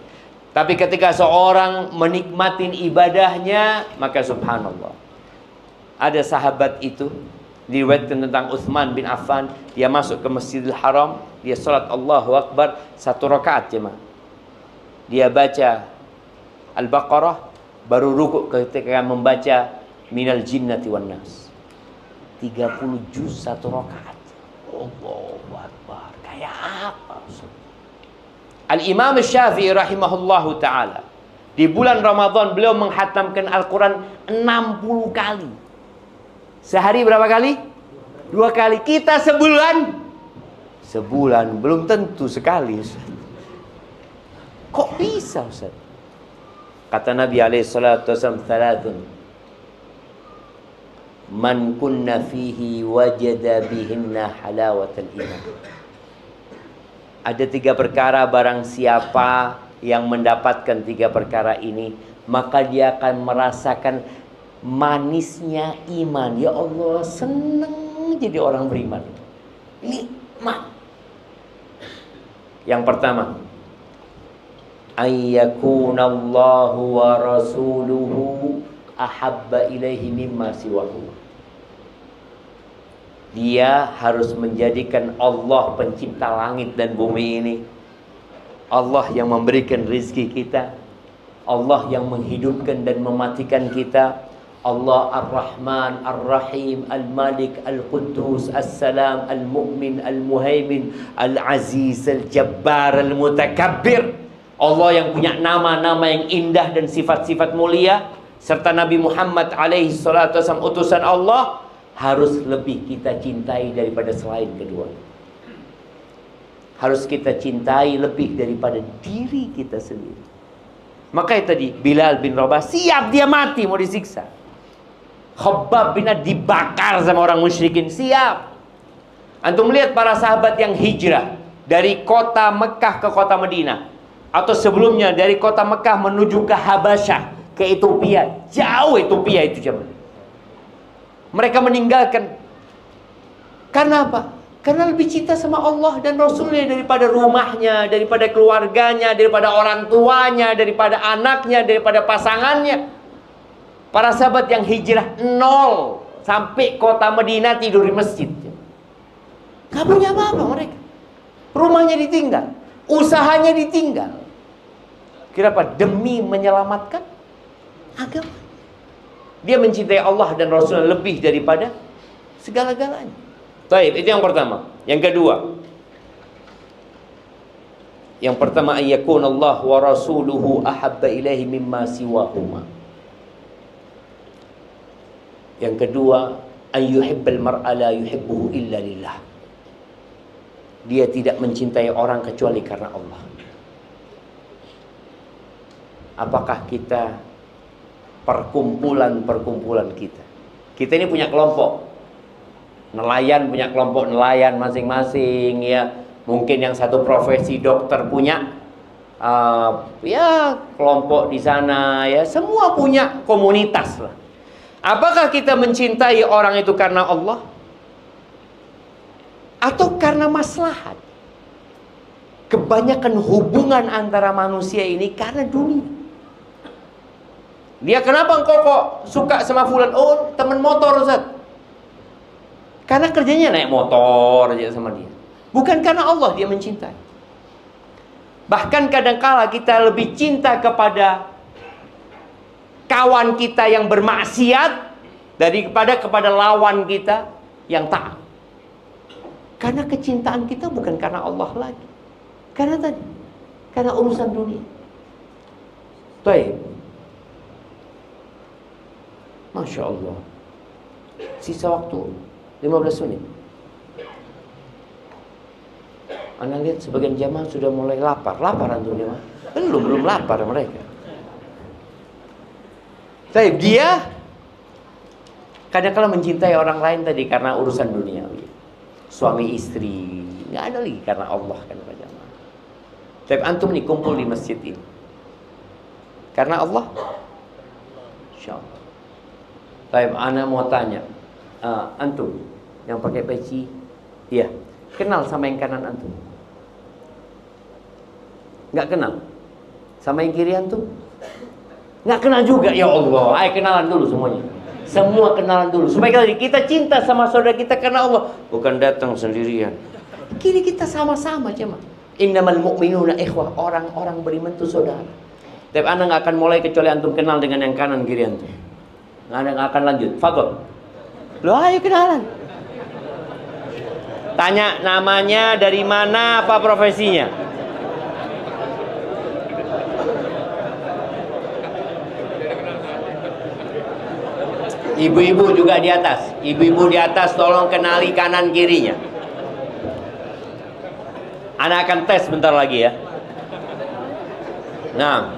Tapi ketika seorang menikmatin ibadahnya, maka subhanallah. Ada sahabat itu, diriwayatkan tentang Utsman bin Affan, dia masuk ke Masjidil Haram, dia salat Allahu Akbar 1 rakaat jemaah. Dia baca Al-Baqarah, baru rukuk ketika membaca Minal Jinnati wan Nas. 30 juz 1 rakaat. Allahu Akbar. Kayak apa? Al-Imam Syafi'i rahimahullahu ta'ala, di bulan Ramadan beliau menghatamkan Al-Quran 60 kali. Sehari berapa kali? 2 kali. Kita sebulan? Sebulan belum tentu sekali Ustaz. Kok bisa Ustaz? Kata Nabi SAW, "Thalathun man kunna fihi wajada bihinna halawatal iman." Ada 3 perkara, barang siapa yang mendapatkan 3 perkara ini, maka dia akan merasakan manisnya iman. Ya Allah, senang jadi orang beriman. Nikmat. Yang pertama, ayyakunallahu wa rasuluhu ahabba ilaihi mimma siwahu. Dia harus menjadikan Allah pencipta langit dan bumi ini, Allah yang memberikan rizki kita, Allah yang menghidupkan dan mematikan kita, Allah Ar-Rahman, Ar-Rahim, Al-Malik, Al-Quddus, As-Salam, Al-Mu'min, Al-Muhaimin, Al-Aziz, Al-Jabbar, Al-Mutakabbir. Allah yang punya nama-nama yang indah dan sifat-sifat mulia, serta Nabi Muhammad alaihi salatu wasallam utusan Allah, harus lebih kita cintai daripada selain kedua. Harus kita cintai lebih daripada diri kita sendiri. Makanya tadi Bilal bin Rabah siap dia mati mau disiksa. Khabbab bin dibakar sama orang musyrikin, siap. Antum lihat para sahabat yang hijrah dari kota Mekah ke kota Madinah, atau sebelumnya dari kota Mekah menuju ke Habasyah, ke Ethiopia. Jauh Ethiopia itu zaman. Mereka meninggalkan. Karena apa? Karena lebih cinta sama Allah dan Rasulnya daripada rumahnya, daripada keluarganya, daripada orang tuanya, daripada anaknya, daripada pasangannya. Para sahabat yang hijrah 0 sampai kota Madinah tidur di masjid. Gak punya apa-apa mereka. Rumahnya ditinggal, usahanya ditinggal. Kenapa? Demi menyelamatkan agama. Dia mencintai Allah dan Rasulnya lebih daripada segala-galanya. Baik, itu yang pertama. Yang kedua, ayyakun Allah wa rasuluhu ahabba ilaihi mimma siwahuma. Yang kedua, ayyuhibbal mar'a la yuhibbuhu illa lillah. Dia tidak mencintai orang kecuali karena Allah. Apakah kita perkumpulan kita ini punya kelompok. Nelayan punya kelompok nelayan masing-masing, ya. Mungkin yang satu profesi dokter punya ya kelompok di sana, ya. Semua punya komunitas lah. Apakah kita mencintai orang itu karena Allah atau karena maslahat? Kebanyakan hubungan antara manusia ini karena dunia. Dia, kenapa engkau kok suka sama fulan? Oh, teman motor, Ustaz. Karena kerjanya naik motor aja sama dia. Bukan karena Allah dia mencintai. Bahkan kadangkala kita lebih cinta kepada kawan kita yang bermaksiat daripada kepada lawan kita yang taat. Karena kecintaan kita bukan karena Allah lagi. Karena urusan dunia. Baik. Masya Allah. Sisa waktu 15 menit. Anda lihat sebagian jamaah sudah mulai lapar. Lapar antum jamaah? Belum lapar mereka. Tapi dia kadang-kadang mencintai orang lain tadi karena urusan duniawi. Suami istri, nggak ada lagi karena Allah kan Pak jamaah. Tapi antum nih kumpul di masjid ini karena Allah. Insyaallah. Tapi ana mau tanya, antum yang pakai peci, iya, kenal sama yang kanan antum? Nggak kenal? Sama yang kiri antum? Nggak kenal juga, ya Allah. Ayo kenalan dulu semuanya. Semua kenalan dulu supaya kita cinta sama saudara kita karena Allah, bukan datang sendirian. Kiri kita sama-sama jemaah. Innamal mu'minuna ikhwah. Orang-orang beriman itu saudara. Tapi anda nggak akan mulai kecuali antum kenal dengan yang kanan kiri antum. Anda nggak akan lanjut. Fadhol. Loh, ayo kenalan. Tanya namanya, dari mana, apa profesinya. Ibu-ibu juga di atas. Ibu-ibu di atas tolong kenali kanan kirinya. Ana akan tes bentar lagi ya. Nah.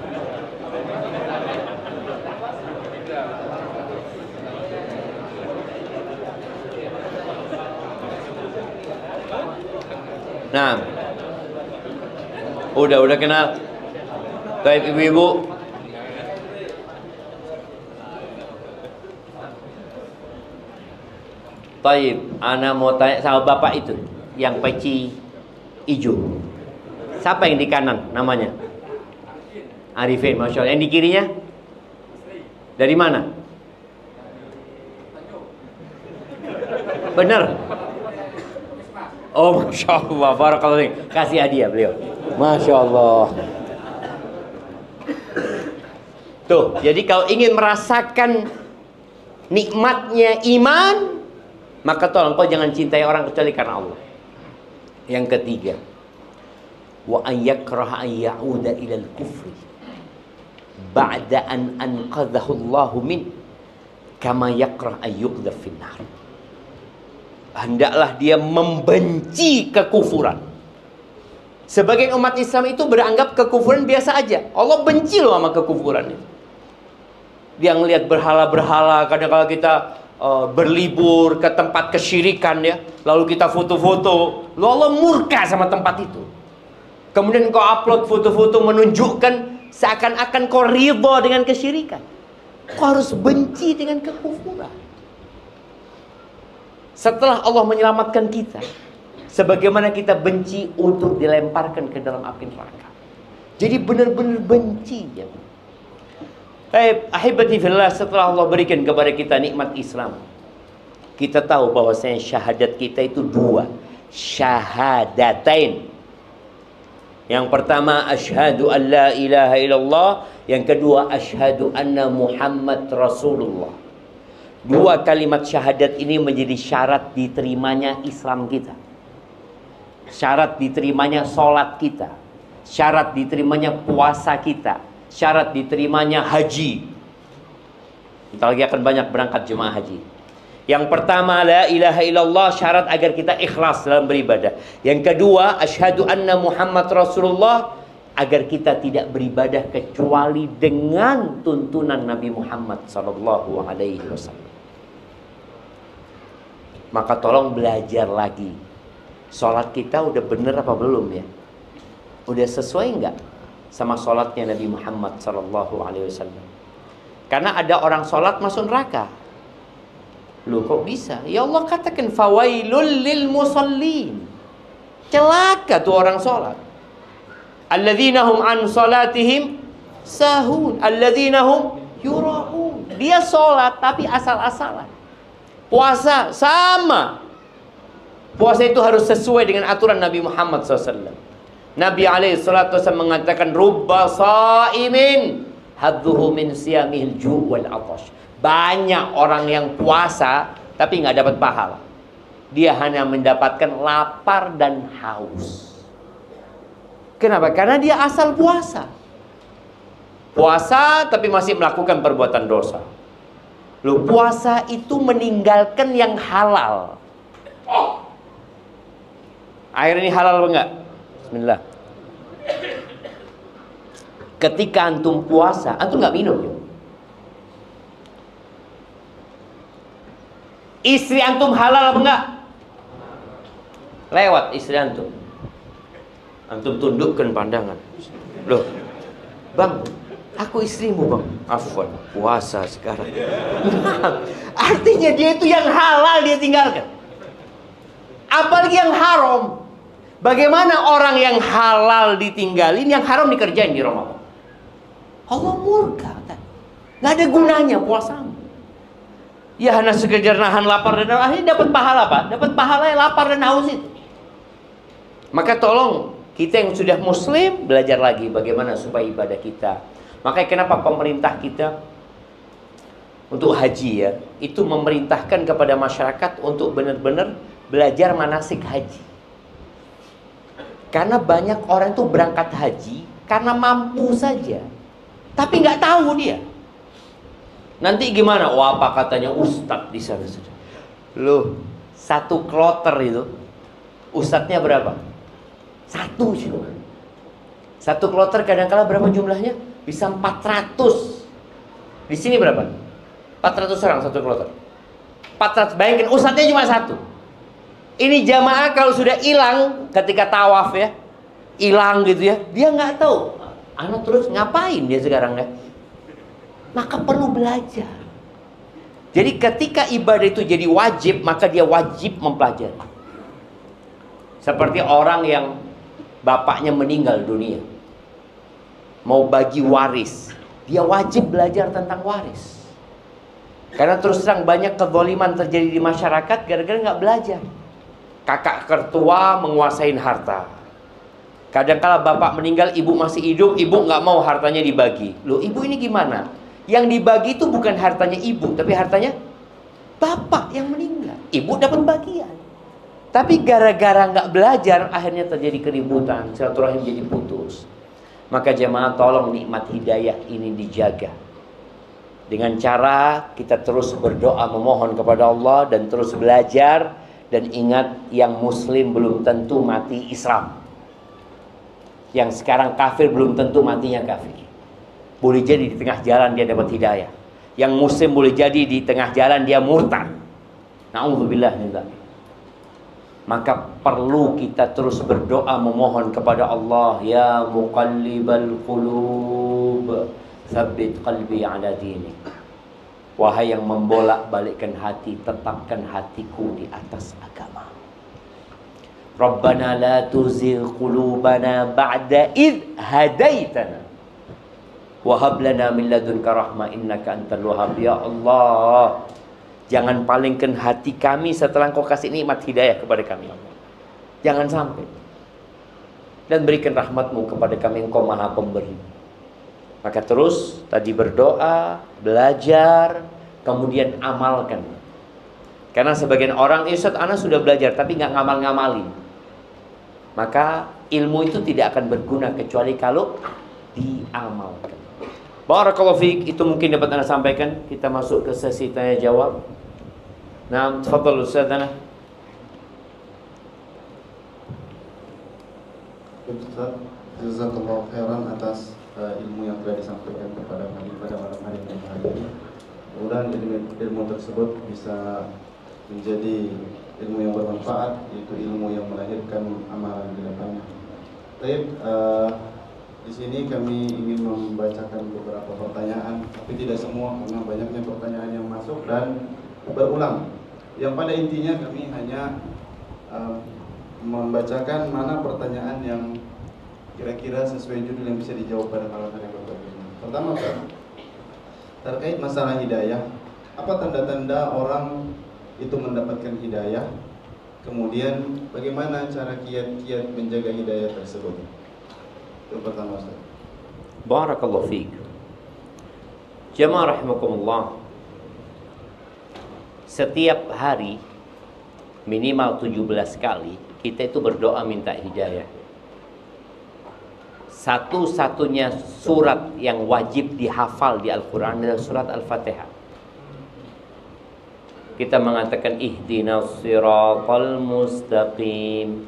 Nah. Udah kenal. Baik ibu-ibu. Taib, ana mau tanya sama bapak itu yang peci hijau. Siapa yang di kanan namanya? Arifin, Masya Allah. Yang di kirinya? Dari mana? Benar? Oh, Masya Allah. Barakallahu. Kasih hadiah beliau. Masya Allah. Tuh, jadi kalau ingin merasakan nikmatnya iman, maka tolong kau jangan cintai orang kecuali karena Allah. Yang ketiga, wa ayyakraha an ya'uda ilal kufri ba'da an anqadhahu Allah min kama yakrah an yuqdhaf finnar. Hendaklah dia membenci kekufuran. Sebagian umat Islam itu beranggap kekufuran biasa aja. Allah benci loh sama kekufuran itu. Dia ngelihat berhala-berhala, kadang-kadang kita berlibur ke tempat kesyirikan ya, lalu kita foto-foto, lalu Allah murka sama tempat itu. Kemudian kau upload foto-foto menunjukkan seakan-akan kau ridha dengan kesyirikan. Kau harus benci dengan kekufuran. Setelah Allah menyelamatkan kita, Sebagaimana kita benci untuk dilemparkan ke dalam api neraka. Jadi benar-benar benci ya. Baik, ahibati fillah, setelah Allah berikan kepada kita nikmat Islam, kita tahu bahwasanya syahadat kita itu dua. Syahadatain. Yang pertama asyhadu an la ilaha illallah, yang kedua asyhadu anna Muhammad Rasulullah. Dua kalimat syahadat ini menjadi syarat diterimanya Islam kita. Syarat diterimanya sholat kita. Syarat diterimanya puasa kita. Syarat diterimanya haji. Kita lagi akan banyak berangkat jemaah haji. Yang pertama la ilaha illallah, syarat agar kita ikhlas dalam beribadah. Yang kedua asyhadu anna Muhammad Rasulullah, agar kita tidak beribadah kecuali dengan tuntunan Nabi Muhammad sallallahu alaihi wasallam. Maka tolong belajar lagi. Sholat kita udah bener apa belum ya? Udah sesuai enggak sama sholatnya Nabi Muhammad sallallahu alaihi wasallam? Karena ada orang sholat masuk neraka. Loh kok bisa? Ya Allah katakan fawailul lil musallin. Celaka tuh orang sholat. Alladzina hum an salatihim sahun, alladzina hum yura'un. Dia sholat tapi asal-asalan. Puasa sama. Puasa itu harus sesuai dengan aturan Nabi Muhammad SAW. Nabi SAW mengatakan rubba sa'imin hadduhu min siyamihil ju' wal atash. Banyak orang yang puasa tapi nggak dapat pahala. Dia hanya mendapatkan lapar dan haus. Kenapa? Karena dia asal puasa. Puasa tapi masih melakukan perbuatan dosa. Loh, puasa itu meninggalkan yang halal. Air ini halal apa enggak? Bismillah. Ketika antum puasa, antum nggak minum ya? Istri antum halal apa enggak? Lewat istri antum. Antum tundukkan pandangan. Loh, bang, aku istrimu bang. Afwan, puasa sekarang. Artinya dia itu yang halal dia tinggalkan. Apalagi yang haram. Bagaimana orang yang halal ditinggalin, yang haram dikerjain di Ramadan? Allah murka kan? Gak ada gunanya puasamu. Ya hanya sekedar nahan lapar dan haus. Akhirnya dapat pahala apa? Dapat pahala yang lapar dan haus itu. Maka tolong kita yang sudah muslim belajar lagi bagaimana supaya ibadah kita. Makanya kenapa pemerintah kita untuk haji ya, itu memerintahkan kepada masyarakat untuk benar-benar belajar manasik haji. Karena banyak orang itu berangkat haji karena mampu saja, tapi nggak tahu dia. Nanti gimana? Wah, apa katanya ustadz di sana sudah. Loh, satu kloter itu ustadznya berapa? Satu cuma. Satu kloter kadang-kala berapa jumlahnya? Bisa 400. Di sini berapa? 400 orang satu kloter. 400. Bayangkan ustadznya cuma satu. Ini jamaah kalau sudah hilang ketika tawaf ya, hilang gitu ya, dia nggak tahu. Anak terus ngapain dia sekarang ya? Maka perlu belajar. Jadi ketika ibadah itu jadi wajib, maka dia wajib mempelajari. Seperti orang yang bapaknya meninggal dunia, mau bagi waris, dia wajib belajar tentang waris. Karena terus terang banyak kezaliman terjadi di masyarakat gara-gara nggak belajar. Kakak tertua menguasai harta. Kadang-kala bapak meninggal, ibu masih hidup, ibu nggak mau hartanya dibagi. Loh, ibu ini gimana? Yang dibagi itu bukan hartanya ibu, tapi hartanya bapak yang meninggal. Ibu dapat bagian. Tapi gara-gara nggak belajar, akhirnya terjadi keributan, silaturahim jadi putus. Maka jemaah tolong nikmat hidayah ini dijaga. Dengan cara kita terus berdoa memohon kepada Allah dan terus belajar. Dan ingat, yang muslim belum tentu mati Islam. Yang sekarang kafir belum tentu matinya kafir. Boleh jadi di tengah jalan dia dapat hidayah. Yang muslim boleh jadi di tengah jalan dia murtad. Na'udzubillah min dzalik. Maka perlu kita terus berdoa memohon kepada Allah, ya muqallibal qulub, tsabbit qalbi ala dinik. Wahai yang membolak-balikkan hati, tetapkan hatiku di atas agama. Rabbana la tuzigh qulubana ba'da idh hadaitana wa hab lana min ladunka rahmah innaka antal wahhab. Ya Allah, jangan palingkan hati kami setelah Engkau kasih nikmat hidayah kepada kami, Allah. Jangan sampai. Dan berikan rahmat-Mu kepada kami, Engkau Maha Pemberi. Maka terus tadi berdoa, belajar, kemudian amalkan. Karena sebagian orang, Ustaz, ana sudah belajar tapi nggak ngamal-ngamalin. Maka ilmu itu tidak akan berguna kecuali kalau diamalkan. Barakallahu fiik, itu mungkin dapat Anda sampaikan. Kita masuk ke sesi tanya jawab. Nah, tafadhal Ustaz. Ustaz, jazakallahu khairan atas ilmu yang telah disampaikan kepada kami pada malam hari ini. Mudah-mudahan ilmu tersebut bisa menjadi ilmu yang bermanfaat, yaitu ilmu yang melahirkan amalan di depannya. Baik, di sini kami ingin membacakan beberapa pertanyaan, tapi tidak semua karena banyaknya pertanyaan yang masuk dan berulang. Yang pada intinya kami hanya membacakan mana pertanyaan yang kira-kira sesuai judul yang bisa dijawab pada malam hari ini. Pertama, terkait masalah hidayah, apa tanda-tanda orang itu mendapatkan hidayah? Kemudian bagaimana cara kiat-kiat menjaga hidayah tersebut? Itu pertama, Ustaz. Barakallahu fiik. Jamaah rahimakumullah. Setiap hari minimal 17 kali kita itu berdoa minta hidayah. Satu-satunya surat yang wajib dihafal di Al-Quran adalah surat Al-Fatihah. Kita mengatakan ihdinas siratal mustaqim.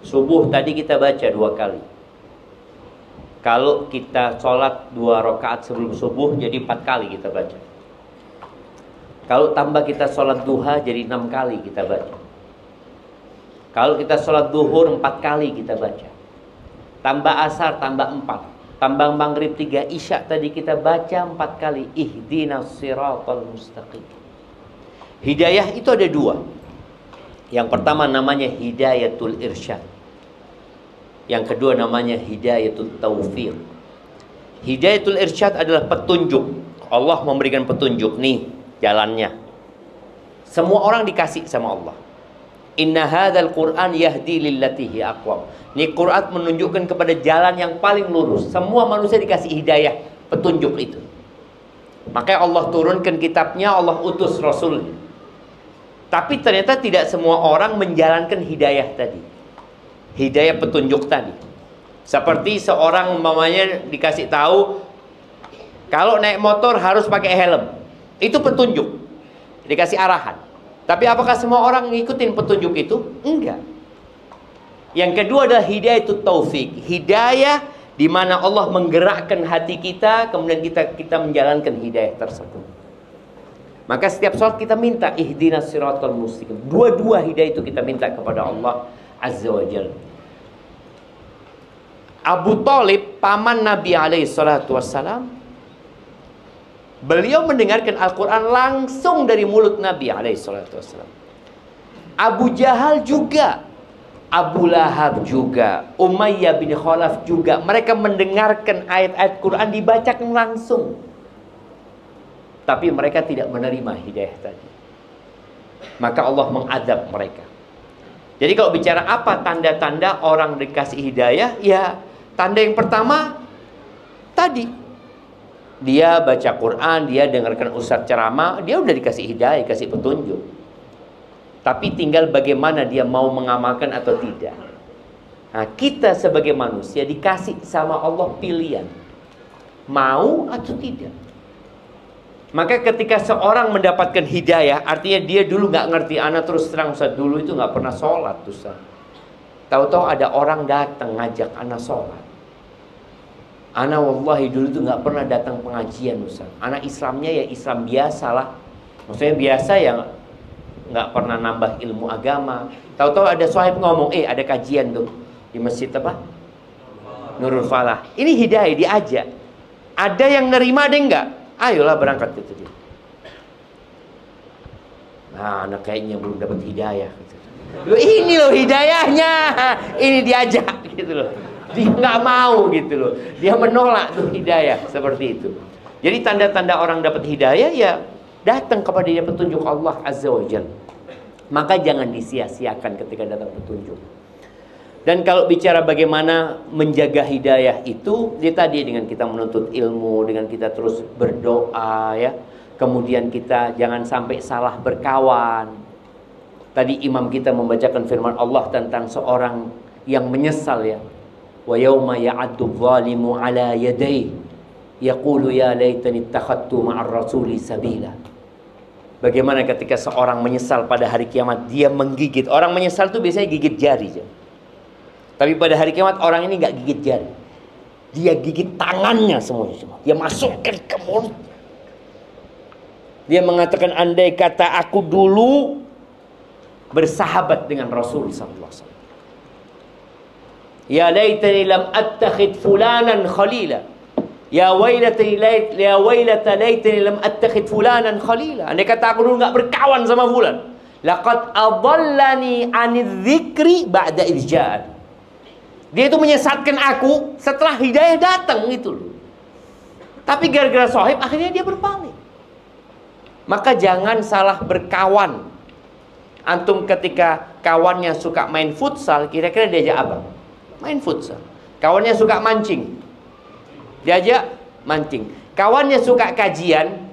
Subuh tadi kita baca 2 kali. Kalau kita sholat 2 rakaat sebelum subuh, jadi 4 kali kita baca. Kalau tambah kita sholat duha, jadi 6 kali kita baca. Kalau kita sholat duhur 4 kali kita baca. Tambah asar, tambah 4. Tambah maghrib 3, isya tadi kita baca 4 kali. Ihdinas siratal mustaqim. Hidayah itu ada 2. Yang pertama namanya hidayatul irsyad. Yang kedua namanya hidayatul taufiq. Hidayatul irsyad adalah petunjuk. Allah memberikan petunjuk, nih jalannya. Semua orang dikasih sama Allah. Inna hadzal Qur'an yahdi lillati hi aqwam. Ini Quran menunjukkan kepada jalan yang paling lurus. Semua manusia dikasih hidayah, petunjuk itu. Makanya Allah turunkan kitabnya, Allah utus rasulnya. Tapi ternyata tidak semua orang menjalankan hidayah tadi. Hidayah petunjuk tadi. Seperti seorang umpamanya dikasih tahu kalau naik motor harus pakai helm. Itu petunjuk. Dikasih arahan. Tapi apakah semua orang ngikutin petunjuk itu? Enggak. Yang kedua adalah hidayah itu taufik. Hidayah di mana Allah menggerakkan hati kita, kemudian kita menjalankan hidayah tersebut. Maka setiap sholat kita minta ihdinas siratal mustaqim. Dua-dua hidayah itu kita minta kepada Allah Azza wa Jalla. Abu Thalib, paman Nabi alaihi salatu wassalam, beliau mendengarkan Al-Quran langsung dari mulut Nabi alaihi salatu wassalam. Abu Jahal juga, Abu Lahab juga, Umayyah bin Khalaf juga. Mereka mendengarkan ayat-ayat Quran dibacakan langsung. Tapi mereka tidak menerima hidayah tadi. Maka Allah mengadab mereka. Jadi kalau bicara apa tanda-tanda orang dikasih hidayah, ya tanda yang pertama tadi, dia baca Quran, dia dengarkan ustaz ceramah, dia udah dikasih hidayah, dikasih petunjuk. Tapi tinggal bagaimana dia mau mengamalkan atau tidak. Nah, kita sebagai manusia dikasih sama Allah pilihan, mau atau tidak. Maka ketika seorang mendapatkan hidayah, artinya dia dulu nggak ngerti. Ana terus terang, Ustaz, dulu itu nggak pernah sholat, Ustaz. Tahu-tahu ada orang datang ngajak ana sholat. Ana wallahi dulu itu nggak pernah datang pengajian, Ustaz. Ana Islamnya ya Islam biasa lah. Maksudnya biasa ya, nggak pernah nambah ilmu agama. Tahu-tahu ada sahib ngomong, ada kajian tuh di masjid apa? Nurul Falah. Ini hidayah, diajak. Ada yang nerima, ada yang enggak? Ayolah berangkat gitu dia. Nah, anak kayaknya belum dapat hidayah gitu. Loh, ini loh hidayahnya, ini diajak gitu loh. Dia nggak mau gitu loh. Dia menolak tuh hidayah seperti itu. Jadi tanda-tanda orang dapat hidayah ya datang kepada dia petunjuk Allah Azza wa Jalla. Maka jangan disia-siakan ketika datang petunjuk. Dan kalau bicara bagaimana menjaga hidayah itu, dia tadi dengan kita menuntut ilmu, dengan kita terus berdoa ya. Kemudian kita jangan sampai salah berkawan. Tadi imam kita membacakan firman Allah tentang seorang yang menyesal ya. Wa yauma ya'addu dhalimu ala yadayhi yaqulu ya laitani ittakhadtu ma'ar rasuli sabila. Bagaimana ketika seorang menyesal pada hari kiamat, dia menggigit. Orang menyesal itu biasanya gigit jari aja. Tapi pada hari kiamat orang ini nggak gigit jari. Dia gigit tangannya semuanya semua. Dia masukkan ke mulut. Dia mengatakan andai kata aku dulu bersahabat dengan Rasul sallallahu alaihi wasallam. Ya laitani lam attakhid fulanan khalila. Ya wailata laitani lam attakhid fulanan khalila. Andai kata aku dulu nggak berkawan sama fulan. Laqad adallani 'anidz dzikri ba'da idz ja'an. Dia itu menyesatkan aku setelah hidayah datang itu loh. Tapi gara-gara sahib akhirnya dia berpaling. Maka jangan salah berkawan. Antum ketika kawannya suka main futsal, kira-kira diajak apa? Main futsal. Kawannya suka mancing, diajak mancing. Kawannya suka kajian,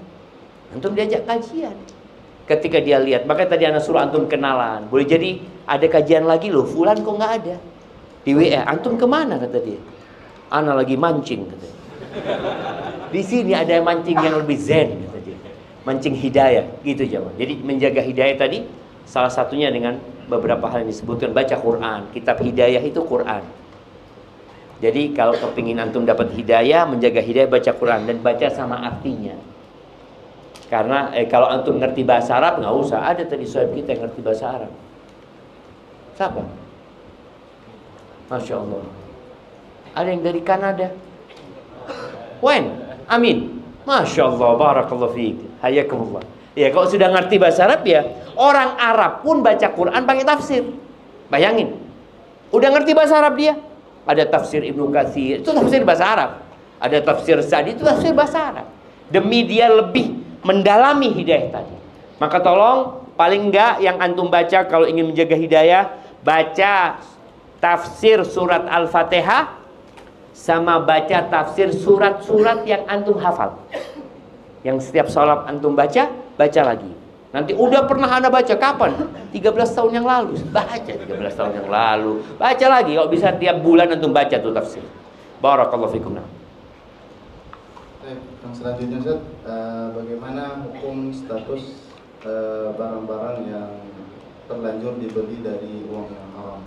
antum diajak kajian. Ketika dia lihat, makanya tadi anak suruh antum kenalan. Boleh jadi ada kajian lagi loh, fulan kok nggak ada. Di WA, antum kemana kata dia? Ana lagi mancing kata dia. Di sini ada mancing yang lebih zen kata dia. Mancing hidayah gitu jemaah. Jadi menjaga hidayah tadi salah satunya dengan beberapa hal yang disebutkan, baca Quran. Kitab hidayah itu Quran. Jadi kalau kepingin antum dapat hidayah, menjaga hidayah, baca Quran dan baca sama artinya. Karena kalau antum ngerti bahasa Arab nggak usah, ada tadi sahabat kita yang ngerti bahasa Arab. Siapa? Masya Allah. Ada yang dari Kanada. Wen, amin. Masya Allah, barakallahu fiik. Hayakumullah. Ya, kalau sudah ngerti bahasa Arab ya, orang Arab pun baca Quran pakai tafsir. Bayangin. Udah ngerti bahasa Arab dia. Ada tafsir Ibnu Katsir, itu tafsir bahasa Arab. Ada tafsir Sa'di, itu tafsir bahasa Arab. Demi dia lebih mendalami hidayah tadi. Maka tolong, paling enggak yang antum baca kalau ingin menjaga hidayah, baca tafsir surat Al-Fatihah sama baca tafsir surat-surat yang antum hafal. Yang setiap sholat antum baca, baca lagi. Nanti udah pernah anda baca kapan? 13 tahun yang lalu. Baca 13 tahun yang lalu. Baca lagi, kalau bisa tiap bulan antum baca tuh tafsir. Barakallahu fikum. Yang selanjutnya Ustaz, bagaimana hukum status barang-barang yang terlanjur dibeli dari uang yang haram?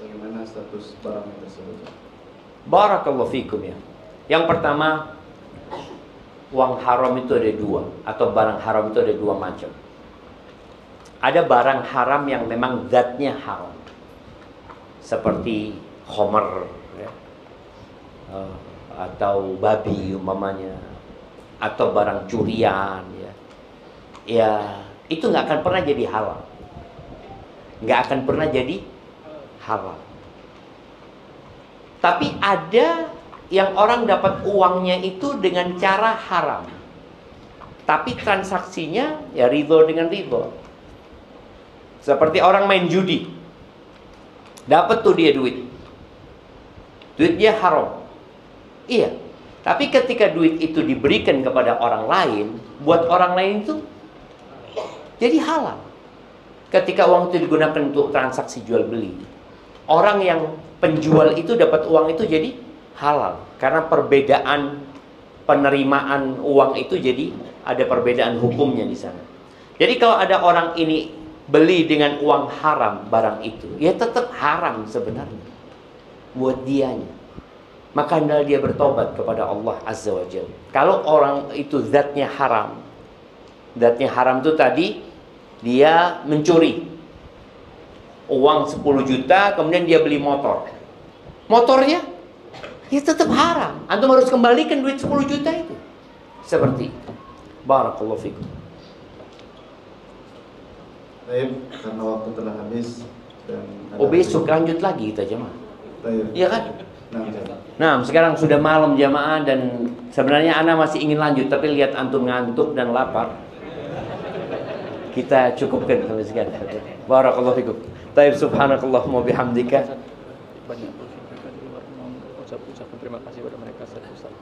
Bagaimana status barang tersebut? Barakallahu fikum ya. Yang pertama, uang haram itu ada dua, atau barang haram itu ada dua macam. Ada barang haram yang memang zatnya haram, seperti khomer ya, atau babi umpamanya, atau barang curian ya. Ya, itu nggak akan pernah jadi halal, nggak akan pernah jadi halal. Tapi ada yang orang dapat uangnya itu dengan cara haram, tapi transaksinya ya ridho dengan ridho. Seperti orang main judi, dapat tuh dia duitnya haram, iya. Tapi ketika duit itu diberikan kepada orang lain, buat orang lain itu jadi halal. Ketika uang itu digunakan untuk transaksi jual beli, orang yang penjual itu dapat uang itu jadi halal. Karena perbedaan penerimaan uang itu jadi ada perbedaan hukumnya di sana. Jadi kalau ada orang ini beli dengan uang haram barang itu, ya tetap haram sebenarnya buat dianya. Maka hendaklah dia bertobat kepada Allah Azza wa Jalla. Kalau orang itu zatnya haram itu tadi dia mencuri uang 10 juta, kemudian dia beli motor. Motornya ya tetap haram. Antum harus kembalikan duit 10 juta itu. Seperti itu. Barakallahu fikum. Baik, karena waktu telah habis dan Oh, besok lanjut lagi kita jemaah. Baik. Iya kan? Nah, Nah, sekarang sudah malam jamaah dan sebenarnya ana masih ingin lanjut, tapi lihat antum ngantuk dan lapar. Kita cukupkan sampai sekian. Barakallahu fikum. Taib subhanakallahumma bihamdika. Banyak polisi di luar ucapkan terima kasih kepada mereka,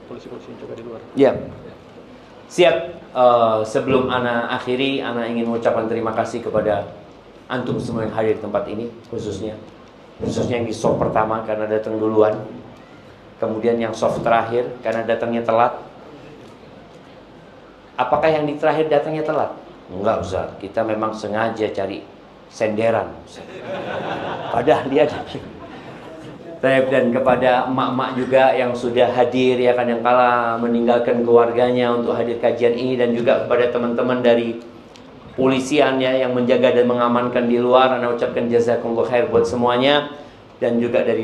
polisi-polisi juga di luar. Ya. Siap. Sebelum ana akhiri, ana ingin mengucapkan terima kasih kepada antum semua yang hadir di tempat ini, khususnya yang di soft pertama karena datang duluan, kemudian yang soft terakhir karena datangnya telat. Apakah yang di terakhir datangnya telat? Enggak, Ustaz. Kita memang sengaja cari senderan, Ustaz. Padahal dia ada. Dan kepada emak-emak juga yang sudah hadir, ya kan, yang kala meninggalkan keluarganya untuk hadir kajian ini, dan juga kepada teman-teman dari polisian ya yang menjaga dan mengamankan di luar, ana ucapkan jazakumullah khair buat semuanya, dan juga dari